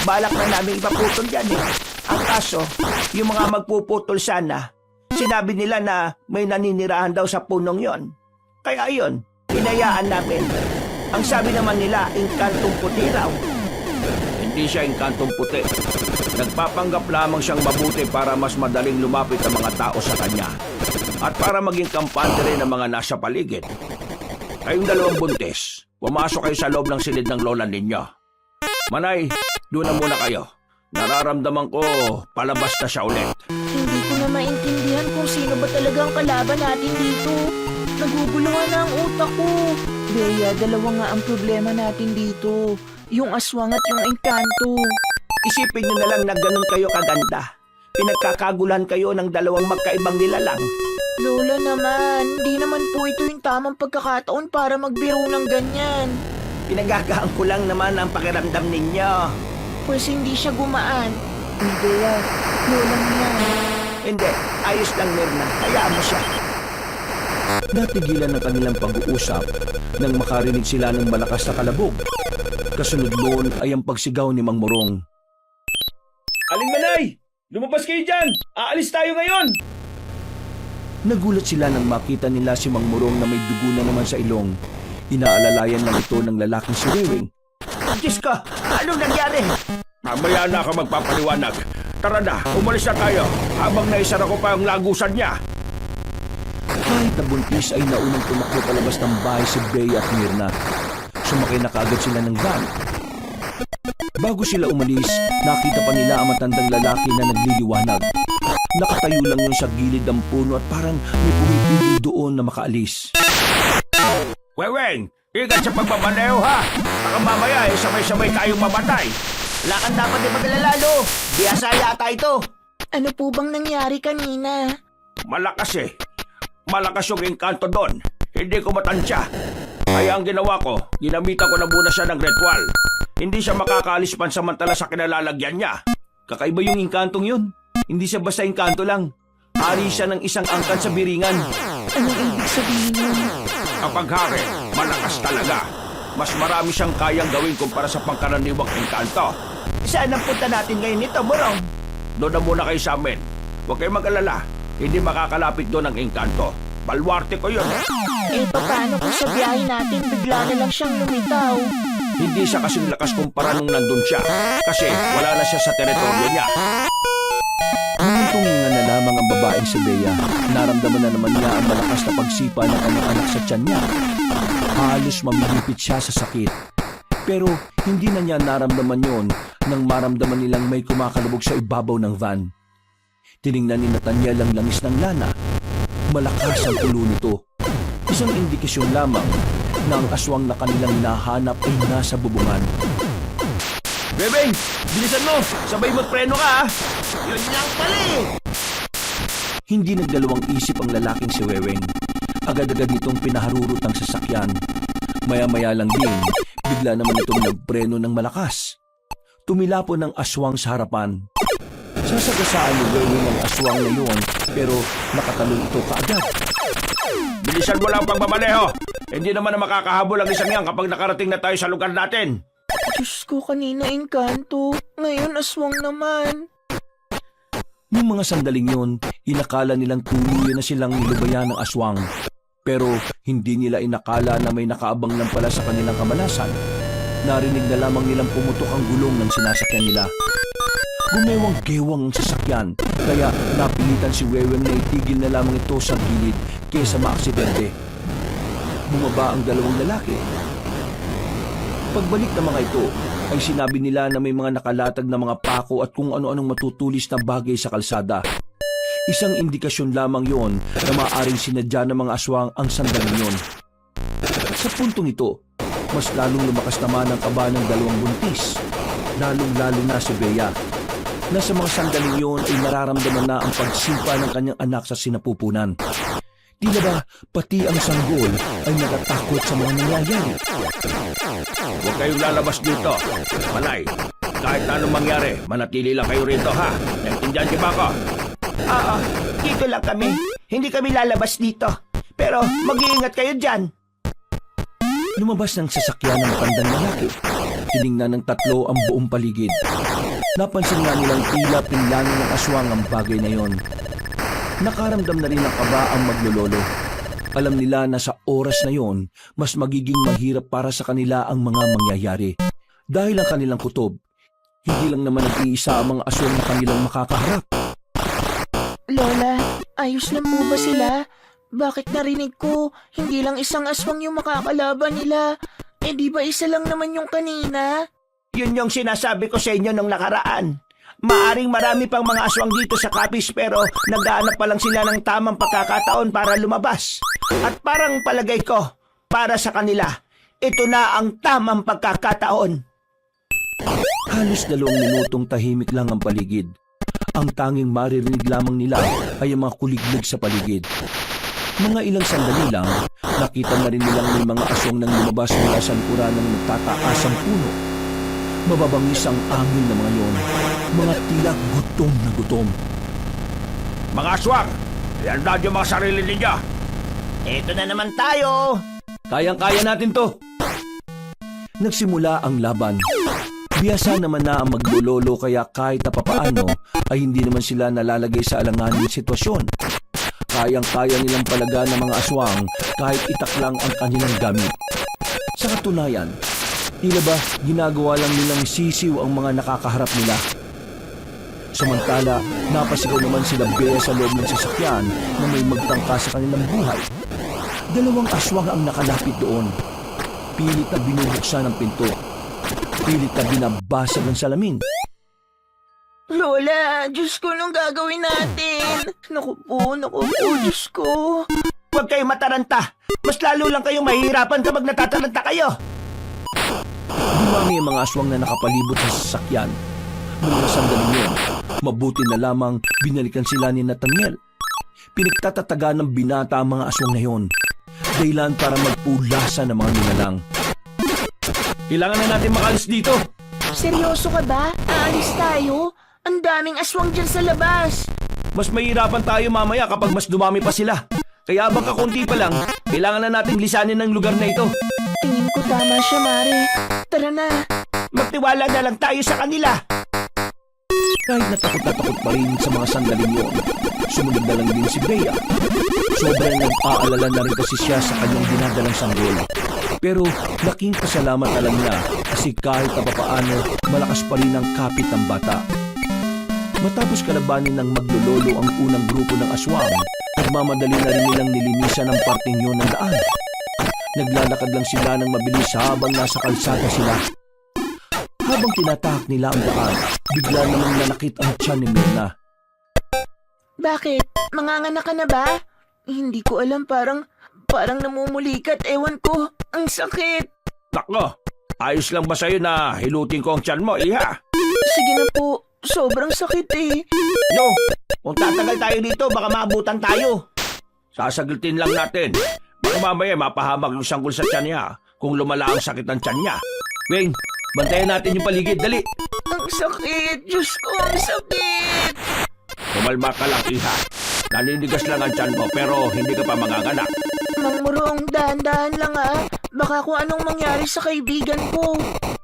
balak na namin ipaputol yan eh. Ang kaso, yung mga magpuputol sana, Sinabi nila na may naninirahan daw sa punong yon. Kaya ayun, hinayaan namin. Ang sabi naman nila, inkantong puti raw. Hindi siya inkantong puti. Nagpapanggap lamang siyang mabuti para mas madaling lumapit ang mga tao sa kanya. At para maging kampante rin ng mga nasa paligid. Kayong dalawang buntis, pumasok kayo sa loob ng silid ng lola ninyo. Manay, doon na muna kayo. Nararamdaman ko, palabas na siya ulit. Hindi ko na maintindihan kung sino ba talaga ang kalaban natin dito. Naguguluhan na ang utak ko. Bea, dalawa nga ang problema natin dito. Yung aswang at yung engkanto. Isipin nyo na lang na ganun kayo kaganda. Pinagkakagulan kayo ng dalawang magkaibang nilalang. Lola naman, hindi naman po ito yung tamang pagkakataon para magbiro ng ganyan. Pinagagaan ko lang naman ang pakiramdam ninyo. Pues hindi siya gumaan. Bea, lola niya. Hindi, ayos lang Mirna. Hayaan mo siya. Natigilan ang kanilang pag-uusap nang makarinig sila ng malakas na kalabog. Kasunod noon ay ang pagsigaw ni Mang Morong. Aling Manay! Lumabas kayo dyan! Aalis tayo ngayon! Nagulat sila nang makita nila si Mang Morong na may dugo na naman sa ilong. Inaalalayan lang ito ng lalaking si Weweng. Diyos ko, anong nangyari? Mamaya na ako magpapaliwanag. Tara na, umalis na tayo habang naisara ko pa ang lagusan niya. Kahit na buntis ay naunang tumakbo palabas ng bahay si Bea at Mirna. Sumakay na kaagad sila ng van. Bago sila umalis, nakita pa nila ang matandang lalaki na nagliliwanag. Nakatayo lang yun sa gilid ng puno at parang may pumipili doon na makaalis. Weweng, ingat sa pagbabaneho ha! Baka mamaya sabay-sabay tayong mamatay. Wala kang dapat di maglalalo. Biyasa yata ito. Ano po bang nangyari kanina? Malakas eh. Malakas yung engkanto doon. Hindi ko matansya. Kaya ang ginawa ko, ginamitan ko na muna siya ng ritual. Hindi siya makakaalis pansamantala sa kinalalagyan niya. Kakaiba yung engkantong yun. Hindi siya basta engkanto lang. Hari siya ng isang angkan sa biringan. Anong ibig sabihin nun? Kapag hari, malakas talaga. Mas marami siyang kayang gawin kumpara sa pangkaraniwang engkanto. Saan ang punta natin ngayon nito, Morong? Doon na muna kayo sa amin. Huwag kayong mag-alala. Hindi makakalapit doon ang engkanto. Balwarte ko yun. Eh, paano kung sa biyahe natin bigla na lang siyang lumitaw? Hindi siya kasing lakas kumpara nung nandun siya. Kasi wala na siya sa teritoryo niya. Nung tuminga na lamang ang babaeng si Bea, naramdaman na naman niya ang malakas na pagsipa ng kanyang anak sa tiyan niya. Halos mamihipit siya sa sakit. Pero hindi na niya naramdaman yon nang maramdaman nilang may kumakalubog sa ibabaw ng van. Tiningnan ni Nathaniel ang langis ng lana. Malakas ang ulo nito. Isang indikasyon lamang na ang aswang na kanilang hinahanap ay nasa bubungan. Bebeng, bilisan mo! Sabay magpreno ka ha! Yun lang pala eh. Hindi nagdalawang isip ang lalaking si Weweng. Agad-agad nitong pinaharurot ang sasakyan. Maya-maya lang din, bigla naman itong nagpreno ng malakas. Tumilapon ng aswang sa harapan. Sasagasaan ni Weweng ang aswang na yun, pero nakatalon ito kaagad. Bilisan mo lang ang pagbabaneho! Hindi naman na makakahabol ang isang yan kapag nakarating na tayo sa lugar natin. Diyos ko, kanina engkanto. Ngayon aswang naman. Noong mga sandaling yun, inakala nilang tuluyan na silang nilubayan ng aswang. Pero hindi nila inakala na may nakaabang lang pala sa kanilang kamalasan. Narinig na lamang nilang pumutok ang gulong ng sinasakyan nila. Gumewang-gewang ang sasakyan, kaya napilitan si Weweng na itigil na lamang ito sa gilid kaysa maaksidente. Bumaba ang dalawang lalaki. Pagbalik ng mga ito, ay sinabi nila na may mga nakalatag na mga pako at kung ano-anong matutulis na bagay sa kalsada. Isang indikasyon lamang yon na maaaring sinadya ng mga aswang ang sandaling yon. Sa puntong ito, mas lalong lumakas naman ang kaba ng dalawang buntis, lalong-lalo na si Bea. Na sa mga sandaling yon ay nararamdaman na ang pagsipa ng kanyang anak sa sinapupunan. Di na ba pati ang sanggol ay natatakot sa mga nangyayari? Huwag kayong lalabas dito. Malay, kahit na anong mangyari, manatili lang kayo rito ha. Naintindihan niyo ba ako? Oo, dito lang kami. Hindi kami lalabas dito. Pero mag-iingat kayo dyan. Lumabas ng sasakyan ng matandang lalaki. Tiningnan ng tatlo ang buong paligid. Napansin nga nilang tila pinlangin ng aswang ang bagay na yon. Nakaramdam na rin ng kaba ang maglololo. Alam nila na sa oras na yon, mas magiging mahirap para sa kanila ang mga mangyayari. Dahil ang kanilang kutob, hindi lang naman nag-iisa ang mga aswang na kanilang makakaharap. Lola, ayos lang po ba sila? Bakit narinig ko, hindi lang isang aswang yung makakalaban nila? Eh di ba isa lang naman yung kanina? Yun yung sinasabi ko sa inyo nung nakaraan. Maaring marami pang mga aswang dito sa Capiz pero naghahanap pa lang sila ng tamang pagkakataon para lumabas. At parang palagay ko, para sa kanila, ito na ang tamang pagkakataon. Halos 2 minutong tahimik lang ang paligid. Ang tanging maririnig lamang nila ay ang mga kuliglig sa paligid. Mga ilang sandali lang, nakita na rin nilang may mga aswang nang lumabas mula sa likuran ng nagtataasang puno. Mababangis ang angin na mga yon, mga tila gutom na gutom. Mga aswang, iandad yung mga sarili ninyo. Ito na naman tayo. Kayang-kaya natin to! Nagsimula ang laban. Biyasa naman na ang maglololo kaya kahit na papaano ay hindi naman sila nalalagay sa alanganing sitwasyon. Kayang-kaya nilang palaga ng mga aswang kahit itak lang ang kanilang gamit. Sa katunayan, tila ba ginagawa lang nilang sisiw ang mga nakakaharap nila. Samantala, napasigaw naman sila Bea sa loob ng sasakyan na may magtangka sa kanilang buhay. 2 aswang ang nakalapit doon. Pilit na binubuksan ang pinto. Pilit na binabasag ang salamin. Lola, Diyos ko, anong gagawin natin? Naku po, Diyos ko. Huwag kayong mataranta. Mas lalo lang kayong mahihirapan kapag natataranta kayo. Dumami ang mga aswang na nakapalibot sa sasakyan. Noong sandaling yun, mabuti na lamang binalikan sila ni Nathaniel. Pinagtatataga ng binata ang mga aswang na yon. Dahilan para magpulasa ng mga nilalang. Kailangan na natin makalis dito. Seryoso ka ba? Aalis tayo? Ang daming aswang dyan sa labas. Mas mahirapan tayo mamaya kapag mas dumami pa sila. Kaya bang kakunti pa lang, kailangan na nating lisanin ng lugar na ito. Tingin ko tama siya, Mare. Tara na. Magtiwala na lang tayo sa kanila. Kahit natakot na takot pa rin sa mga sandaling yun, sumunod na lang din si Bea. Sobrang nag-aalala na rin kasi siya sa kanyang dinadalang sanggol. Pero laking pasalamat na lang niya kasi kahit na papaano, malakas pa rin ang kapit ng bata. Matapos kalabanin ng maglololo ang unang grupo ng aswang, nagmamadali na rin nilang nilinisan ang parting yun ng daan. Naglalakad lang sila ng mabilis habang nasa kalsada sila. Habang tinatahak nila ang daan, bigla namang nanakit ang tiyan ni Mirna. Bakit? Manganganak ka na ba? Hindi ko alam, parang namumulikat. Ewan ko. Ang sakit. Nako, ayos lang ba sa'yo na hilutin ko ang tiyan mo, iha? Sige na po. Sobrang sakit eh. No, kung tatagal tayo dito, baka maabutan tayo. Sasaglitin lang natin. Baka mamaya mapahamak yung sanggol sa tiyan niya kung lumala ang sakit ng tiyan niya. Weng, bantayan natin yung paligid, dali. Ang sakit. Diyos ko, ang sakit. Kumalma ka lang, iha. Naninigas lang ang tiyan mo pero hindi ka pa manganganak. Mang Murong, dahan-dahan lang ah. Baka kung anong mangyari sa kaibigan ko.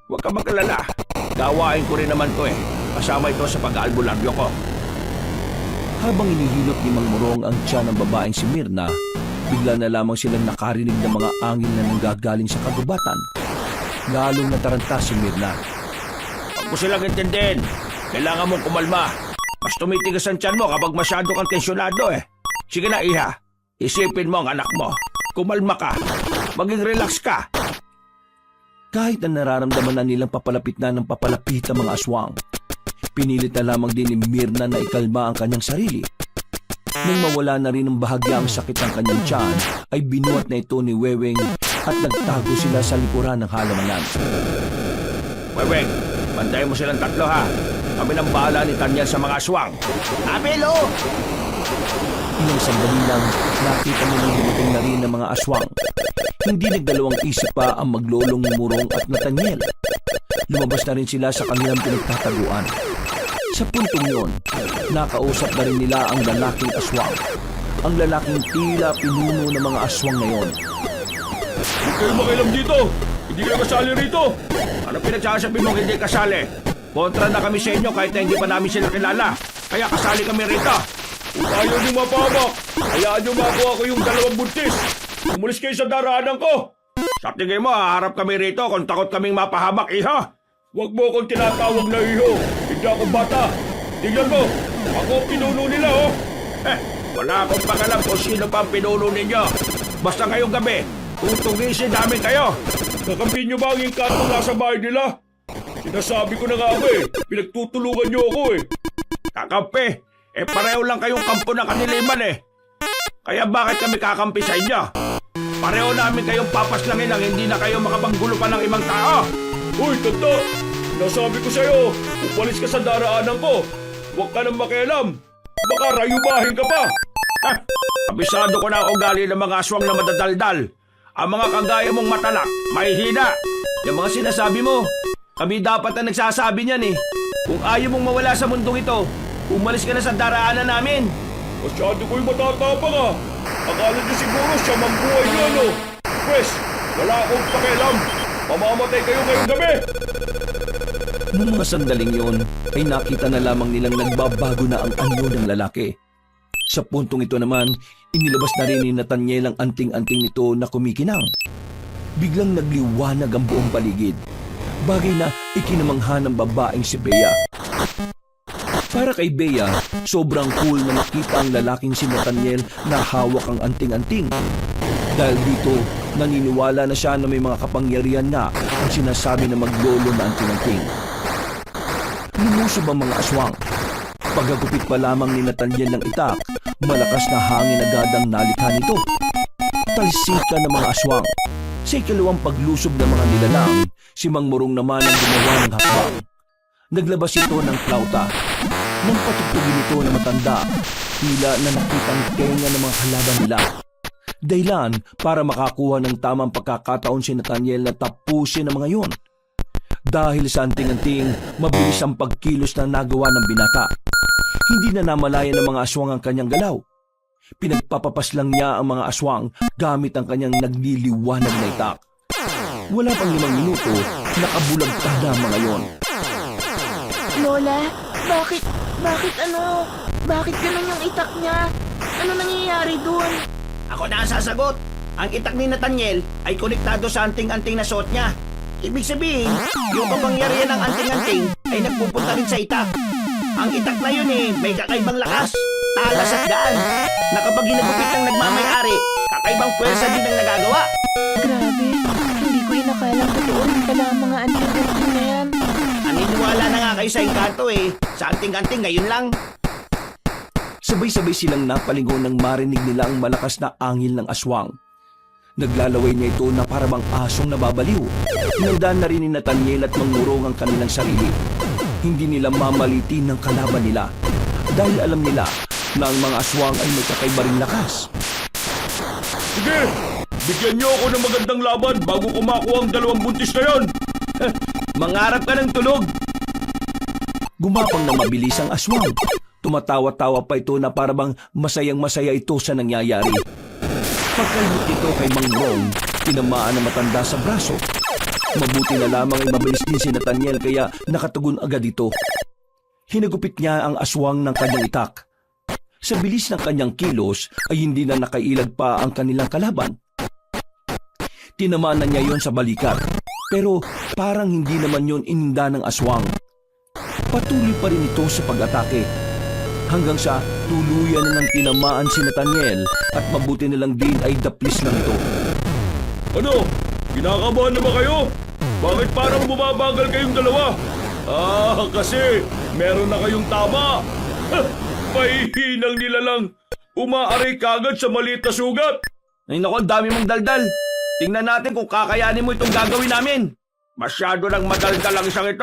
Huwag ka mag-alala. Gawain ko rin naman to eh. Kasama ito sa pag-aalbularyo ko. Habang inihilot ni Mang Murong ang tiyan ng babaeng si Mirna, bigla na lamang silang nakarinig ng mga angin na nanggagaling sa kagubatan. Lalong nataranta si Mirna. Huwag mo silang intindihin. Kailangan mong kumalma. Mas tumitigas ang tiyan mo kapag masyado kang tensyonado eh. Sige na, iha. Isipin mo ang anak mo. Kumalma ka. Maging relax ka. Kahit na nararamdaman na nilang papalapit na ng papalapit ang mga aswang, pinilit na lamang din ni Mirna na ikalma ang kanyang sarili. Nang mawala na rin ng bahagya ang sakit ng kanyang tiyan, ay binuhat na ito ni Weweng at nagtago sila sa likuran ng halamanan. Weweng, bantayan mo silang tatlo ha. Kami nang bahala ni Tanyel sa mga aswang. Abelo! Ilang sandali lang, nakita mo nang dumating na rin ng mga aswang. Hindi nagdalawang isip pa ang maglolong Murong at Nathaniel. Lumabas na rin sila sa kanilang pinagtataguan. Sa puntong yon, nakausap na rin nila ang lalaking aswang. Ang lalaking tila pinuno ng mga aswang na yon. Huwag kayo makialam dito! Hindi kayo kasali rito! Ano pinagsasabi mong hindi kasali? Kontra na kami sa inyo kahit na hindi pa namin sila kilala. Kaya kasali kami rito. Kung ayaw niyo mapahamak, hayaan niyo makuha ko yung dalawang buntis. Umalis kayo sa daraanan ko. Sa tingin mo, haharap kami rito kung takot kaming mapahamak, iha. Huwag mo akong tinatawag na iho. Hindi ako bata. Tingnan mo, ako ang pinuno nila, oh. Wala akong pakalam kung sino pa ang pinuno ninyo. Basta ngayong gabi, tutugisin namin kayo. Nakampi niyo ba ang engkanto nasa bahay nila? Sinasabi ko na nga ako pinagtutulungan niyo ako Kakampi, pareho lang kayong kampo ng kaniliman Kaya bakit kami kakampi sa inyo? Pareho namin kayong papaslangin nang hindi na kayo makapanggulo pa ng ibang tao. Uy, tanda! Nasabi ko sa'yo, upalis ka sa daraanan ko. Huwag ka nang makialam. Baka rayubahin ka pa. Kabisado ko na ang ugali ng mga aswang na madadaldal. Ang mga kagaya mong matalak, mahihina. Yung mga sinasabi mo, kami dapat na nagsasabi niyan Kung ayaw mong mawala sa mundong ito, umalis ka na sa daraanan namin. Masyado ko'y matatapang Akala niyo siguro siya mambuhay niyo Pwes, wala akong pakialam. Mamamatay kayo ngayong gabi. Noong mga sandaling yon, ay nakita na lamang nilang nagbabago na ang anyo ng lalaki. Sa puntong ito naman, inilabas na rin ni Nathaniel ang anting-anting nito na kumikinang. Biglang nagliwanag ang buong paligid. Bagay na ikinamangha ng babaeng si Bea. Para kay Bea, sobrang cool na makita ang lalaking si Nathaniel na hawak ang anting-anting. Dahil dito, naniniwala na siya na may mga kapangyarihan na ang sinasabi na maglolo na anting-anting. Lumusob ang mga aswang. Pagkagupit pa lamang ni Nathaniel ng itak, malakas na hangin agad ang nalikha nito. Talsika ng mga aswang. Sa ikalawang paglusob ng mga nilalang, si Mang Morong naman ang gumawa ng hakbang. Naglabas ito ng plauta. Nang patugtugin ito na matanda, tila na nakitang tenga ng mga kalaban nila. Dahilan para makakuha ng tamang pagkakataon si Nathaniel na tapusin ang mga yun. Dahil sa anting-anting, mabilis ang pagkilos na nagawa ng binata. Hindi na namalayan ng mga aswang ang kanyang galaw. Pinagpapapas lang niya ang mga aswang gamit ang kanyang nagliliwanag na itak. Wala pang 5 minuto, nakabulagtad na ang mga yon. Lola, bakit ganun yung itak niya? Ano nangyayari dun? Ako na ang sasagot. Ang itak ni Nathaniel ay konektado sa anting-anting na suot niya. Ibig sabihin, yung kapangyarihan ng anting-anting ay nagpupunta rin sa itak. Ang itak na yun may kakaibang lakas, talas at gaan, na kapag ginagupit ng nagmamayari, kakaibang pwersa din ang nagagawa. Grabe, hindi ko inakalang totoo rin pala ang mga anting-anting na yan. Naniniwala na nga kayo sa engkanto Sa anting-anting ngayon lang. Sabay-sabay silang napalingon nang marinig nila ang malakas na angil ng aswang. Naglalaway niya ito na parabang asong nababaliw. Hinandaan na rin ni Nathaniel at Mang Morong ang kanilang sarili. Hindi nila mamalitin ng kalaban nila dahil alam nila na ang mga aswang ay may kakaiba ring lakas. Sige, bigyan niyo ako ng magandang laban bago ko makuha ang 2 buntis na yon. Mangarap ka ng tulog. Gumapang na mabilis ang aswang. Tumatawa-tawa pa ito na parabang masayang-masaya ito sa nangyayari. Pagkalmot ito kay Mang Morong, tinamaan na matanda sa braso. Mabuti na lamang ay mabilis din si Nathaniel kaya nakatugon agad ito. Hinagupit niya ang aswang ng kanyang itak. Sa bilis ng kanyang kilos ay hindi na nakailag pa ang kanilang kalaban. Tinamaan na niya yon sa balikat, pero parang hindi naman yon ininda ng aswang. Patuloy pa rin ito sa pag-atake. Hanggang sa tuluyan na ng tinamaan si Nathaniel at mabuti na lang din ay daplis lang ito. Ano? Kinakabahan na ba kayo? Bakit parang bumabagal kayong dalawa? Kasi meron na kayong tama. Pahihinang nila lang. Umaaray kagad sa maliit na sugat. Ay naku, ang dami mong daldal. Tingnan natin kung kakayanin mo itong gagawin namin. Masyado lang madaldal ang isang ito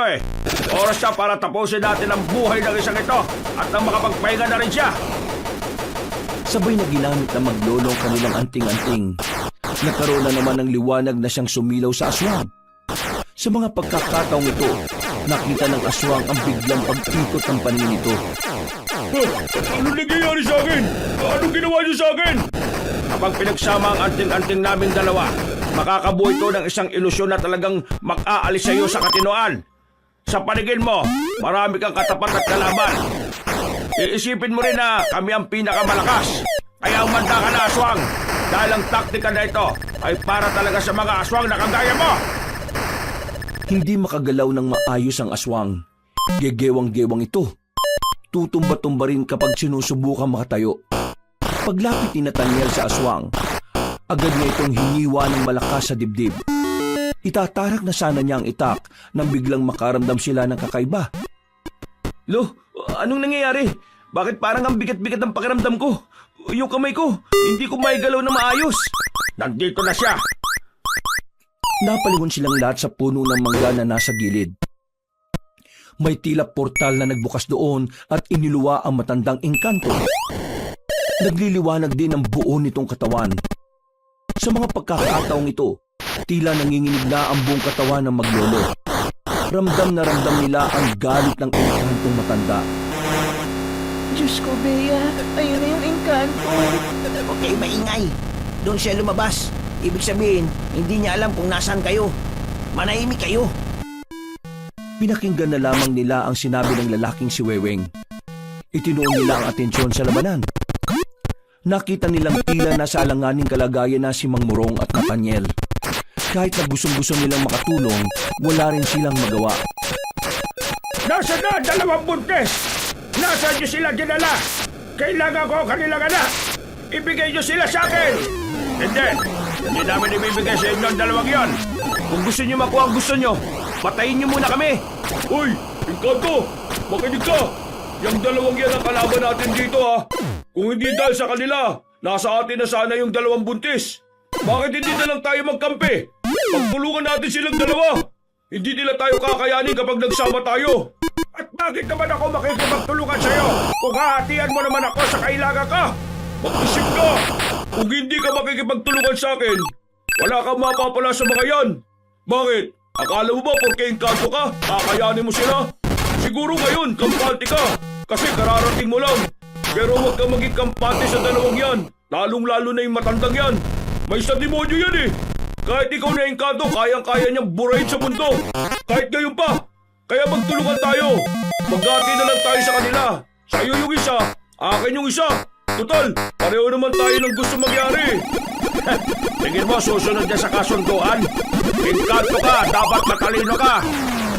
Oras na para tapusin natin ang buhay ng isang ito at nang makapagpahinga na rin siya. Sabay na ginamit na maglolo ang kanilang anting-anting. Nagkaroon na naman ng liwanag na siyang sumilaw sa aswang. Sa mga pagkakataong ito, nakita ng aswang ang biglang pag-ikot ng paningin nito. Ano nangyayari sa akin? Anong ginawa niyo sa akin? Kapag pinagsama ang anting-anting namin dalawa, makakabuo ito ng isang ilusyon na talagang mag-aalis sa iyo sa katinoan. Sa paningin mo, marami kang katapat at kalaban. iisipin mo rin na kami ang pinakamalakas. Kaya umanda ka na, aswang. Dahil ang taktika na ito ay para talaga sa mga aswang na kagaya mo. Hindi makagalaw ng maayos ang aswang. Gegewang-gewang ito. Tutumba-tumba rin kapag sinusubukan makatayo. Paglapit ni Nathaniel sa aswang, agad niya itong hiniwa ng malakas sa dibdib. Itatarak na sana niya ang itak nang biglang makaramdam sila ng kakaiba. Lo, anong nangyayari? Bakit parang ang bigat-bigat ng pakiramdam ko? Yung kamay ko, hindi ko maigalaw na maayos. Nandito na siya. Napalingon silang lahat sa puno ng mangga na nasa gilid. May tila portal na nagbukas doon at iniluwa ang matandang engkanto. Nagliliwanag din ang buo nitong katawan. Sa mga pagkakataong ito, tila nanginginig na ang buong katawan ng maglolo. Ramdam na ramdam nila ang galit ng engkantong matanda. Diyos ko, Bea. Ayun na yung engkanto. Huwag kayo maingay. Doon siya lumabas. Ibig sabihin, hindi niya alam kung nasaan kayo. Manahimik kayo. Pinakinggan na lamang nila ang sinabi ng lalaking si Weweng. Itinuon nila ang atensyon sa labanan. Nakita nilang tila nasa alanganing kalagayan na si Mang Murong at Nathaniel. Kahit na gustong-gusto nilang makatulong, wala rin silang magawa. Nasaan na ang dalawang buntis? Nasaan niyo sila dinala? Kailangan ko ang kanilang anak. Ibigay niyo sila sa akin. Hindi namin ibibigay sa inyo ang dalawang yon. Kung gusto niyo makuha ang gusto niyo, patayin niyo muna kami. Hoy! Engkanto! Makinig ka! Yung dalawang yan ang kalaban natin dito ha! Kung hindi dahil sa kanila, nasa atin na sana yung dalawang buntis. Bakit hindi na lang tayo magkampi? Pagtulungan natin silang dalawa. Hindi nila tayo kakayanin kapag nagsama tayo. At bakit naman ako makikipagtulungan sa'yo kung hahatian mo naman ako sa kailangan ka? Mag-isip ka! Kung hindi ka makikipagtulungan sa akin, wala kang mapapala sa mga yan. Bakit? Akala mo ba porke engkanto ka, kakayanin mo sila? Siguro ngayon, kampante ka. Kasi kararating mo lang. Pero huwag kang maging kampante sa dalawang yan. Lalong-lalo na yung matandang yan. May isang demonyo yan eh. Kahit ikaw na engkanto, kayang-kaya niyang burahin sa mundo. Kahit ngayon pa. Kaya magtulungan tayo. Maghati na lang tayo sa kanila. Sa'yo yung isa, akin yung isa. Total, pareho naman tayo ng gusto mangyari. Tingin mo susunod na sa kasunduan? Engkanto ka, dapat matalino ka.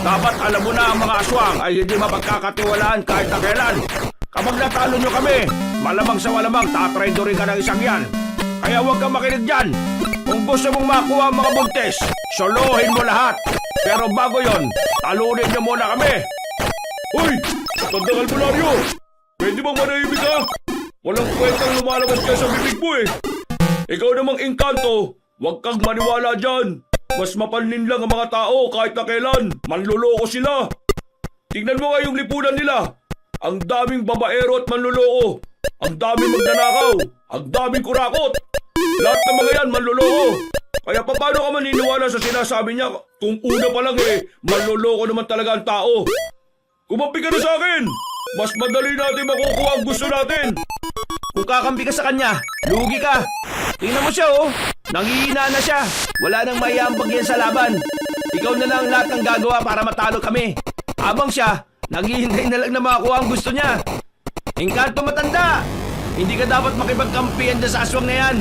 Dapat alam mo na ang mga aswang ay hindi mapagkakatiwalaan kahit na kailan. Kapag natalo nyo kami, malamang sa malamang tatraidorin ka ng isang yan. Kaya huwag kang makinig dyan. Kung gusto mong makuha ang mga buntis, solohin mo lahat. Pero bago yon, talunin nyo muna kami. Hoy! Tandang albularyo! Pwede bang manahimik ka? Walang kwentang lumalabas ka sa bibig mo eh. Ikaw namang engkanto, huwag kang maniwala dyan. Mas mapanlin lang ang mga tao kahit na kailan. Manluloko sila. Tingnan mo nga yung lipunan nila. Ang daming babaero at manluloko. Ang daming magnanakaw. Ang daming kurakot. Lahat ng mga yan manluloko. Kaya paano ka maniniwala sa sinasabi niya kung una pa lang manluloko naman talaga ang tao? Kumampi ka na sa akin. Mas madali natin makukuha ang gusto natin. Kung kakampi ka sa kanya, lugi ka. Tingnan mo siya oh. Nangihina na siya. Wala nang maiambag yan sa laban. Ikaw na lang lahat ng gagawa para matalo kami. Habang siya, naghihintay na lang na makakuha ang gusto niya. Engkanto matanda! Hindi ka dapat makipagkampihan dyan sa aswang na yan.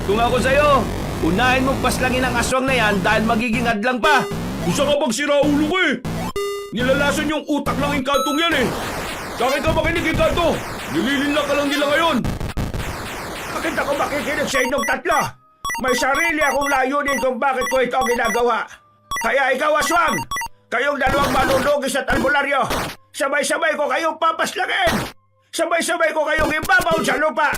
Kung ako sa'yo, unahin mong paslangin ang aswang na yan dahil magiging hadlang pa. Gusto ka bang siraulo ko eh? Nilalason yung utak ng engkantong yan eh. Sa akin ka makinig, engkanto. Nililinlang ka lang nila ngayon. Bakit ako makikinig sa inyong tatlo? May sarili akong layunin kung bakit ko ito ginagawa. Kaya ikaw, aswang, kayong dalawang manunugis at albularyo, sabay-sabay ko kayong papaslagin. Sabay-sabay ko kayong ibabaw sa lupa.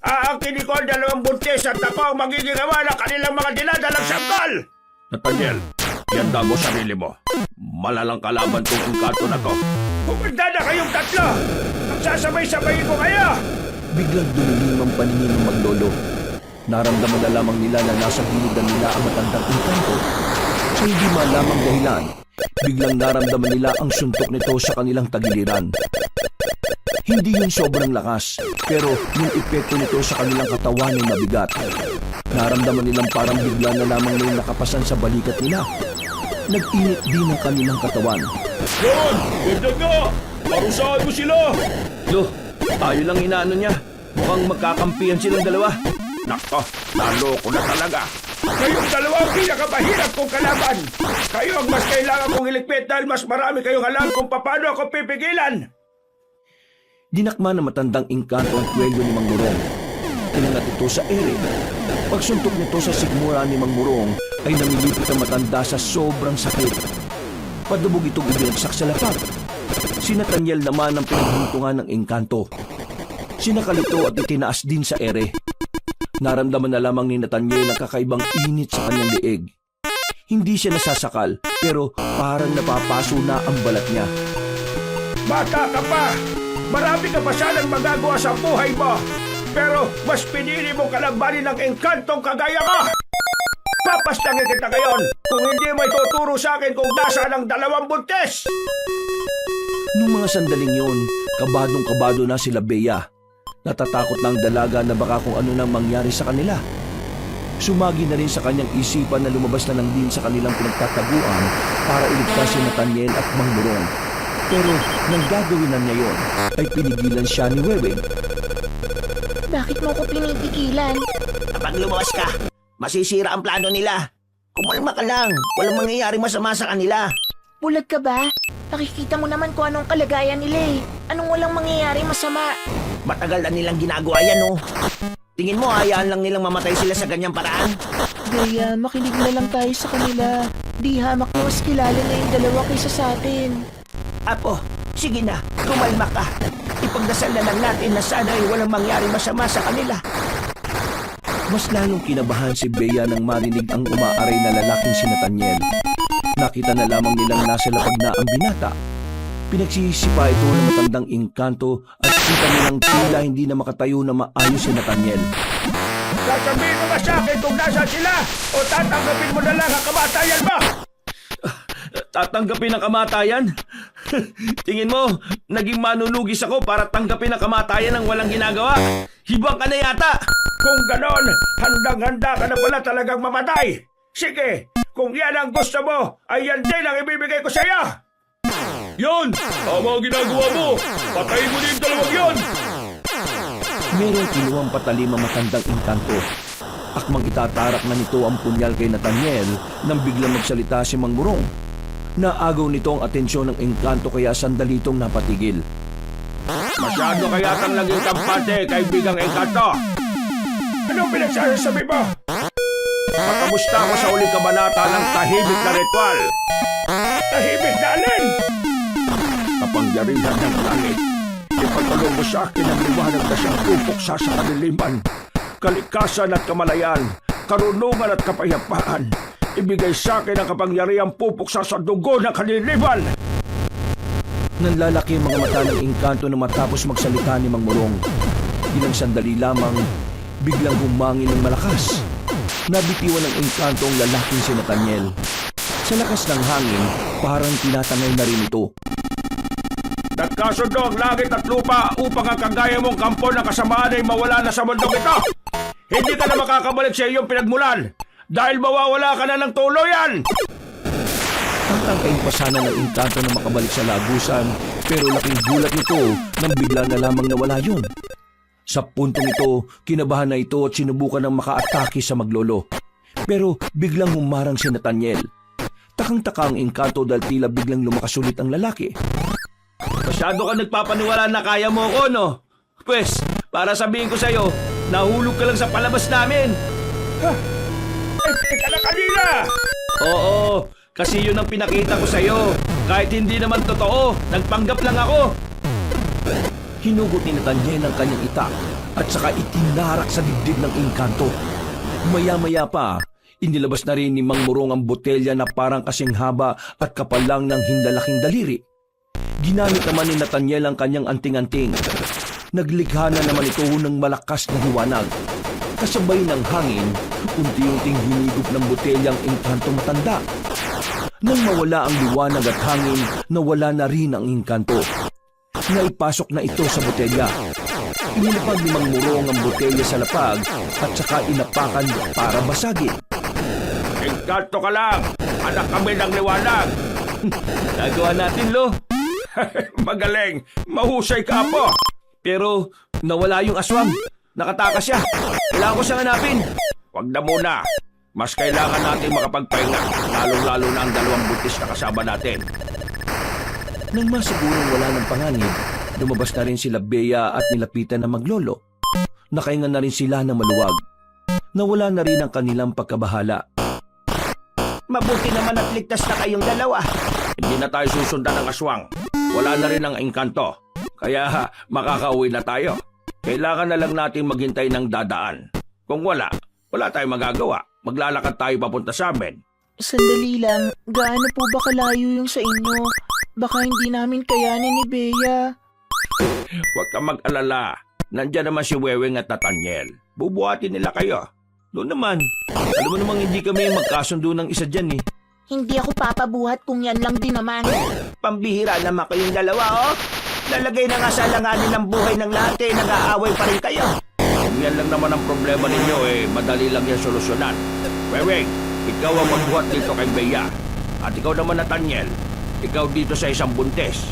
Aangkinin ko ang dalawang buntis at ako ang magiging awa ng kanilang mga dinadalang sanggol. Nathaniel, yanda mo sarili mo. Malalang kalaban tong engkanto na to. Pupunta na kayong tatlo. Magsasabay-sabayin ko kayo. Biglang dumilim ang paningin ng maglolo. Naramdaman na lamang nila na nasa gilidan nila ang matandang engkanto. Sa hindi malamang dahilan, biglang naramdaman nila ang suntok nito sa kanilang tagiliran. Hindi yun sobrang lakas, pero yung epekto nito sa kanilang katawan ay mabigat. Naramdaman nilang parang bigla na lamang may nakapasan sa balikat nila. Nag-init din ang kanilang katawan. Yun! Ganda nga! Parusahan mo sila! Lo, tayo lang inaano niya. Mukhang magkakampihan silang dalawa. Nako, naloko na talaga. Kayong dalawa ang pinakamahirap kong kalaban. Kayo ang mas kailangan kong iligpit dahil mas marami kayong alam kung paano ako pipigilan. Dinakma na matandang engkanto ang kwelyo ni Mang Murong. Tinangat ito sa ere. Pagsuntok nito sa sigmura ni Mang Murong ay namilipit ang matanda sa sobrang sakit. Padubog itong ibinagsak sa lapag. Si Nathaniel naman ang pinaghuntungan ng engkanto. Sinakal ito at itinaas din sa ere. Naramdaman na lamang ni Nathaniel ang kakaibang init sa kanyang liig. Hindi siya nasasakal pero parang napapaso na ang balat niya. Bata ka pa! Marami ka pa sanang magagawa sa buhay mo! Pero mas pinili mong kalabanin ng engkantong kagaya ko! Papastangin kita ngayon kung hindi mo ituturo sa akin kung nasaan ang dalawang buntis! Nung mga sandaling yun, kabadong-kabado na sila Bea. Natatakot na ang dalaga na baka kung ano nang mangyari sa kanila. Sumagi na rin sa kanyang isipan na lumabas na lang din sa kanilang pinagtataguan para iligtas si Nathaniel at Mang Murong. Pero nang gagawin na niya yon, ay pinigilan siya ni Weweng. Bakit mo ko pinipigilan? Kapag lumabas ka, masisira ang plano nila. Kumalma ka lang. Walang mangyayari masama sa kanila. Bulag ka ba? Nakikita mo naman kung anong kalagayan nila eh. Anong walang mangyayari masama? Matagal na nilang ginagawa yan, oh. Tingin mo, hayaan lang nilang mamatay sila sa ganyang paraan? Gaya, makinig na lang tayo sa kanila. Di hamak na mas kilala na yung dalawa kaysa sa atin. Apo, sige na, kumalma ka. Ipagdasal na lang natin na sana ay walang mangyari masama sa kanila. Mas lalong kinabahan si Bea nang marinig ang umaaray na lalaking si Nathaniel. Nakita na lamang nilang nasa lapag na ang binata. Pinagsisipa ito ng matandang engkanto at kita nilang tila hindi na makatayo na maayos si Nathaniel. Sasabihin mo ba sa akin kung nasaan sila o tatanggapin mo na lang ang kamatayan mo? Tatanggapin ang kamatayan? Tingin mo, naging manunugis ako para tanggapin ang kamatayan ng walang ginagawa? Hibang ka na yata! Kung ganon, handang-handa ka na pala talagang mamatay. Sige, kung yan ang gusto mo, ay yan din ang ibibigay ko sa iyo. Yon! Tama ang ginagawa mo! Patayin mo din dalawang yon! Merong kinuwang patalim ang matandang engkanto. Akmang itatarak na nito ang punyal kay Nathaniel nang biglang magsalita si Mang Murong. Naagaw nito ang atensyon ng engkanto kaya sandali itong napatigil. Masyado kaya kang naging kampante, kaibigang engkanto. Anong pinagsasabi mo? Makamusta ako sa uling kabanata ng tahimik na ritual. Tahimik na alin? Kapangyarihan ng langit. Ipagkalong mo sa akin ang liwanag na siyang pupuksa sa kaniliman. Kalikasan at kamalayan, karunungan at kapayapaan. Ibigay sa akin ang kapangyarihang pupuksa sa dugo ng kaniliman. Nanlalaki ang mga mata ng engkanto na matapos magsalita ni Mang Murong. Ilang sandali lamang, biglang humangin ng malakas. Nabitiwan ng engkanto ang lalaking si Nathaniel. Sa lakas ng hangin, parang tinatangay na rin ito. Nagkasundo ang langit at lupa upang ang kagaya mong kampo ng kasamaan ay mawala na sa mundong ito. Hindi ka na makakabalik sa iyong pinagmulan dahil mawawala ka na ng tuluyan. Tangtangkain pa sana ng engkanto na makabalik sa lagusan, pero laking gulat nito nang bigla na lamang nawala yun. Sa puntong ito, kinabahan na ito at sinubukan ng makaatake sa maglolo. Pero biglang humarang si Nathaniel. Takang-taka ang engkanto dahil tila biglang lumakas ulit ang lalaki. Masyado ka nagpapaniwala na kaya mo ako, no? Pwes, para sabihin ko sa'yo, nahulog ka lang sa palabas namin. Teka na kanina! Oo, kasi yun ang pinakita ko sa'yo. Kahit hindi naman totoo, nagpanggap lang ako. Hinugot ni Nathaniel ang kanyang itak at saka itinarak sa dibdib ng engkanto. Maya-maya pa, inilabas na rin ni Mang Murong ang botelya na parang kasing haba at kapal lang ng hindalaking daliri. Ginamit naman ni Nathaniel ang kanyang anting-anting. Naglikha na naman ito ng malakas na liwanag. Kasabay ng hangin, unti-unting hinigop ng botelya ang engkanto matanda. Nang mawala ang liwanag at hangin, nawala na rin ang engkanto. Naipasok na ito sa botelya. Inilapag ni Mang Murong ang botelya sa lapag at saka inapakan para basagin. Engkanto ka lang! Anak kami ng liwanag! Ayun, nagawa natin, Lo. Magaling! Mahusay ka po! Pero nawala yung aswang. Nakatakas siya. Kailangan ko siyang hanapin. Huwag na muna. Mas kailangan natin makapagpahinga, lalong-lalo na ang dalawang buntis na kasama natin. Nang masigurong wala ng panganib, lumabas na rin sila Bea at nilapitan ng maglolo. Nakahinga na rin sila ng maluwag. Nawala na rin ang kanilang pagkabahala. Mabuti naman at ligtas na kayong dalawa. Hindi na tayo susundan ng aswang. Wala na rin ang engkanto. Kaya makakauwi na tayo. Kailangan na lang natin maghintay ng dadaan. Kung wala tayong magagawa. Maglalakad tayo papunta sa amin. Sandali lang, gaano po ba kalayo yung sa inyo? Baka hindi namin kayanin ni Bea. Huwag kang mag-alala. Nandiyan naman si Weweng at Nathaniel. Bubuhatin nila kayo. Doon naman, alam mo namang hindi kami magkasundo ng isa dyan eh. Hindi ako papabuhat kung yan lang din naman. Pambihira naman kayong dalawa, oh. Lalagay na nga sa langanin ng buhay ng lahat eh. Nag-aaway pa rin kayo. Kung yan lang naman ang problema ninyo, madali lang yan solusyonan. Weweng, ikaw ang magbuhat dito kay Bea. At ikaw naman, Nathaniel. Ikaw dito sa isang buntis.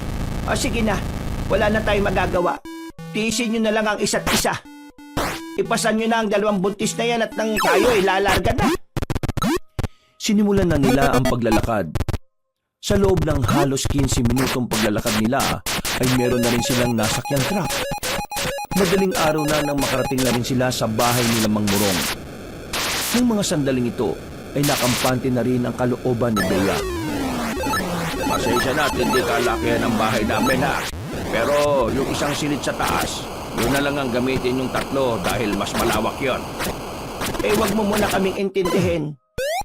Sige na, wala na tayong magagawa. Tiisin nyo na lang ang isa't isa. Ipasan nyo na ang dalawang buntis na yan at nang tayo lalarga na. Sinimulan na nila ang paglalakad. Sa loob ng halos 15 minutong paglalakad nila ay meron na rin silang nasakyang truck. Madaling araw na nang makarating na rin sila sa bahay nila Mang Murong. Nang mga sandaling ito ay nakampante na rin ang kalooban ni Bea. Pasensya na at hindi kalakihan ang bahay namin ha. Pero yung isang silid sa taas, yun na lang ang gamitin yung tatlo dahil mas malawak yon. Wag mo muna kaming intindihin.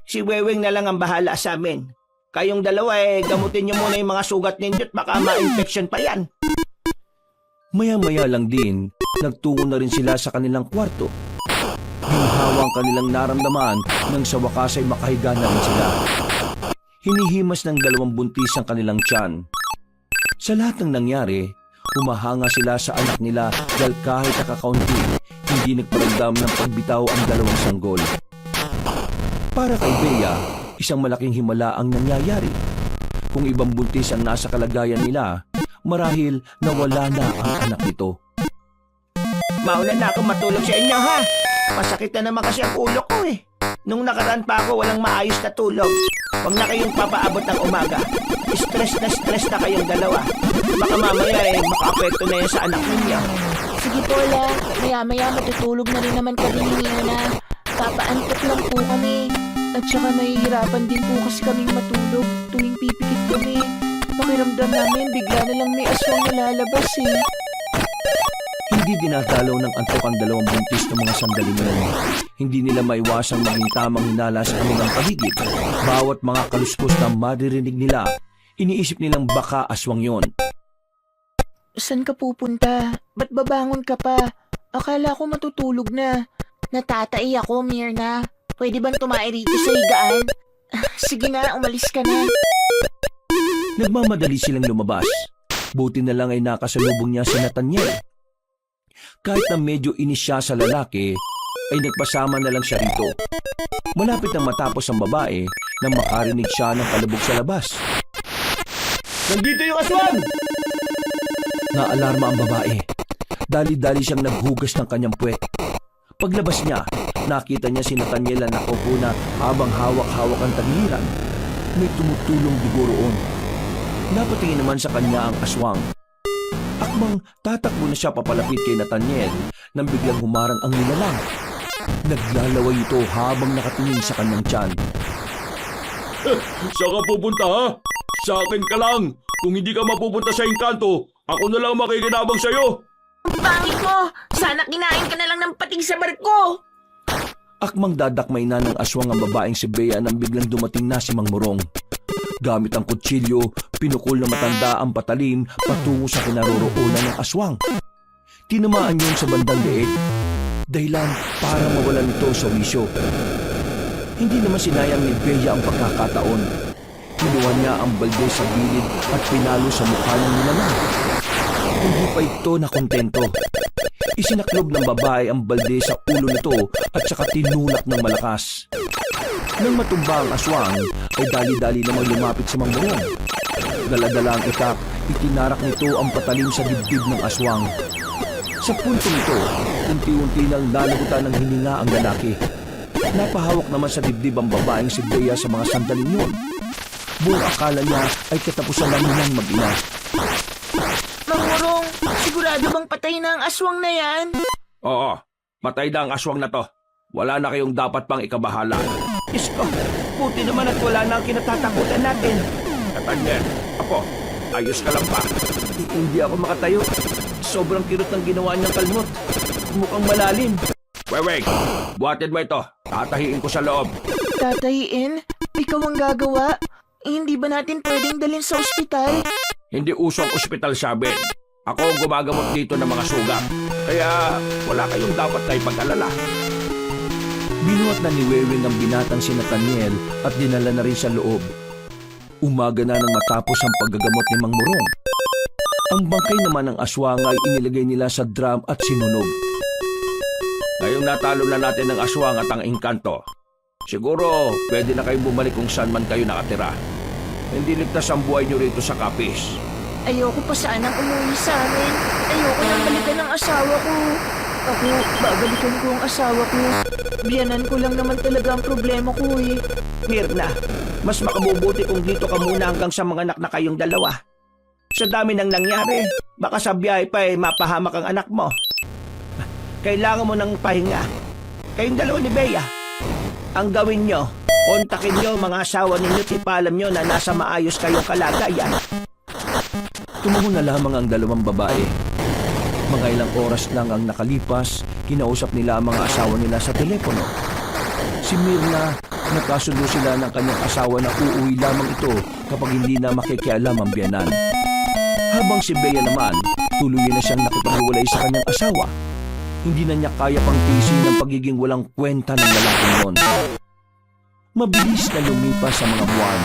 Si Weweng na lang ang bahala sa amin. Kayong dalawa gamutin nyo muna yung mga sugat ninyo at baka ma-infection pa yan. Maya-maya lang din, nagtungo na rin sila sa kanilang kwarto. Hinahawa ang kanilang naramdaman nang sa wakas ay makahiga na rin sila. Hinihimas ng dalawang buntis ang kanilang tiyan. Sa lahat ng nangyari, humahanga sila sa anak nila dahil kahit nakakaunti, hindi nagparamdam ng pagbitaw ang dalawang sanggol. Para kay Bea, isang malaking himala ang nangyayari. Kung ibang buntis ang nasa kalagayan nila, marahil nawala na ang anak nito. Mauna na ako matulog sa inyo, ha? Masakit na naman kasi ang ulo ko eh. Nung nakaraan pa ako, walang maayos na tulog. Huwag na kayong papaabot ng umaga. Stress na kayong dalawa. Baka mamaya maka-apekto na yan sa anak ninyo. Sige po, La. Maya-maya matutulog na rin naman kami ni Mirna. Papaantot lang po kami. At saka nahihirapan din po kasi kaming matulog tuwing pipikit kami. Pakiramdam namin bigla na lang may aswang nalalabas eh. Hindi dinadalaw ng antok ang dalawang buntis ng mga sandaling yun. Hindi nila maiwasang maging tamang hinala sa kanilang paligid. Bawat mga kaluskos na maririnig nila, iniisip nilang baka aswang yon. Saan ka pupunta? Ba't babangon ka pa? Akala ko matutulog na. Natatai ako, Mirna. Pwede bang tumae rito sa higaan? Sige na, umalis ka na. Nagmamadali silang lumabas. Buti na lang ay nakasalubong niya si Nathaniel. Kahit na medyo inis siya sa lalaki, ay nagpasama na lang siya rito. Malapit nang matapos ang babae nang makarinig siya ng palabog sa labas. Nandito yung aswang! Naalarma ang babae. Dali-dali siyang naghugas ng kanyang puwet. Paglabas niya, nakita niya si Nathaniel na nakaupo na habang hawak-hawak ang tagiliran. May tumutulong dugo roon. Napatingin naman sa kanya ang aswang. Akmang tatakbo na siya papalapit kay Nathaniel nang biglang humarang ang nilalang. Naglalaway ito habang nakatingin sa kanyang tiyan. Saan ka pupunta ha? Sa akin ka lang. Kung hindi ka mapupunta sa engkanto, ako na lang makikinabang sa'yo. Ang pangit mo! Sana kinain ka na lang ng pating sa barko! Akmang dadakmay na ng aswang ang babaeng si Bea nang biglang dumating na si Mang Murong. Gamit ang kutsilyo, pinukol na matanda ang patalim patungo sa kinaroroonan ng aswang. Tinamaan yun sa bandang leeg, dahilan para mawalan ito sa wisyo. Hindi naman sinayang ni Bea ang pagkakataon. Kinuha niya ang balde sa gilid at pinalo sa mukha ng nilalang. Hindi pa ito nakontento. Isinaklob ng babae ang balde sa ulo nito at saka tinulak ng malakas. Nang matumba ang aswang, ay dali-dali namang lumapit sa Mang Morong. Dala-dala ang itak, itinarak nito ang patalim sa dibdib ng aswang. Sa puntong ito, unti-unti nang lalagutan ng hininga ang lalaki. Napahawak naman sa dibdib ang babaeng si Bea sa mga sandaling yun. Buong akala niya ay katapusan lang nilang mag-ina. Mang Morong, sigurado bang patay na ang aswang na yan? Oo, patay na ang aswang na to. Wala na kayong dapat pang ikabahala. Diyos ko, buti naman at wala na ang kinatatakutan natin. Nathaniel, apo, ayos ka lang pa. Hindi ako makatayo. Sobrang kirot ng ginawa niyang kalmot. Mukhang malalim. Weweng, buhatin mo ito. Tatahiin ko sa loob. Tatayin? Ikaw ang gagawa? Hindi ba natin pwedeng dalhin sa ospital? Hindi usong ospital sa amin. Ako ang gumagamot dito ng mga sugat. Kaya wala kayong dapat na ipag-alala. Binuhat na ni Wewing ang binatang si Nathaniel at dinala na rin sa loob. Umaga na nang matapos ang paggagamot ni Mang Morong. Ang bangkay naman ng aswang ay inilagay nila sa drum at sinunog. Ngayong natalo na natin ang aswang at ang engkanto, siguro pwede na kayong bumalik kung saan man kayo nakatira. Hindi ligtas ang buhay nyo rito sa Capiz. Ayoko pa sanang umuwi sa amin. Ayoko nang balikan ng asawa ko. Ako, babalikan ko ang asawa ko. Biyanan ko lang naman talaga ang problema ko eh. Mirna, mas makabubuti kung dito ka muna hanggang sa mga anak na kayong dalawa. Sa dami nang nangyari, baka sa biyahe pa mapahamak ang anak mo. Kailangan mo ng pahinga. Kayong dalawa ni Bea. Ang gawin nyo, kontakin nyo mga asawa ninyo at ipalam nyo na nasa maayos kayong kalagayan. Tumango na lamang ang dalawang babae. Mga ilang oras lang ang nakalipas, kinausap nila ang mga asawa nila sa telepono. Si Mirna, nakasundo sila ng kanyang asawa na uuwi lamang ito kapag hindi na makikialam ang biyanan. Habang si Bea naman, tuluyan na siyang nakipaghiwalay sa kanyang asawa. Hindi na niya kaya pang tiisin ang pagiging walang kwenta ng lalaking noon. Mabilis na lumipas sa mga buwan.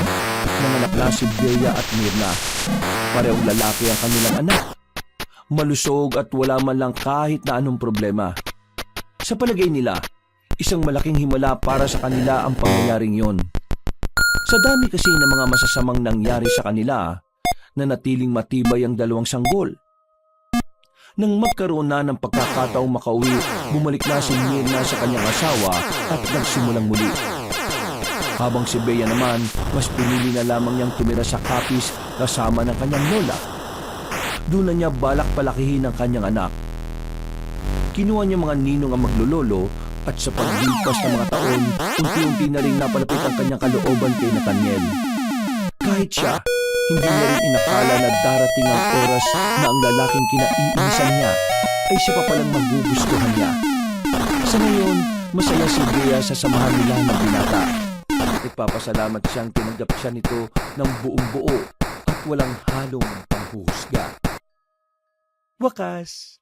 Nanganak na si Bea at Mirna. Parehong lalaki ang kanilang anak. Malusog at wala man lang kahit na anong problema. Sa palagay nila, isang malaking himala para sa kanila ang pangyayaring yon. Sa dami kasi ng mga masasamang nangyari sa kanila, nanatiling matibay ang dalawang sanggol. Nang magkaroon na ng pagkakataong makauwi, bumalik na si Mirna sa kanyang asawa at nagsimulang muli. Habang si Bea naman, mas pinili na lamang niyang tumira sa Capiz kasama ng kanyang lola. Doon na niya balak palakihin ang kanyang anak. Kinuha niya mga ninong ang maglulolo at sa paglipas ng mga taon, unti-unti na rin napalapit ang kanyang kalooban kay Nathaniel. Kahit siya, hindi na rin inakala na darating ang oras na ang lalaking kinaiinisan niya ay siya pa palang magugustuhan niya. Sa ngayon, masaya si Bea sa samahan nila ng binata. Nagpapasalamat siyang tinanggap siya nito ng buong buo at walang halong panghuhusga. Wakas!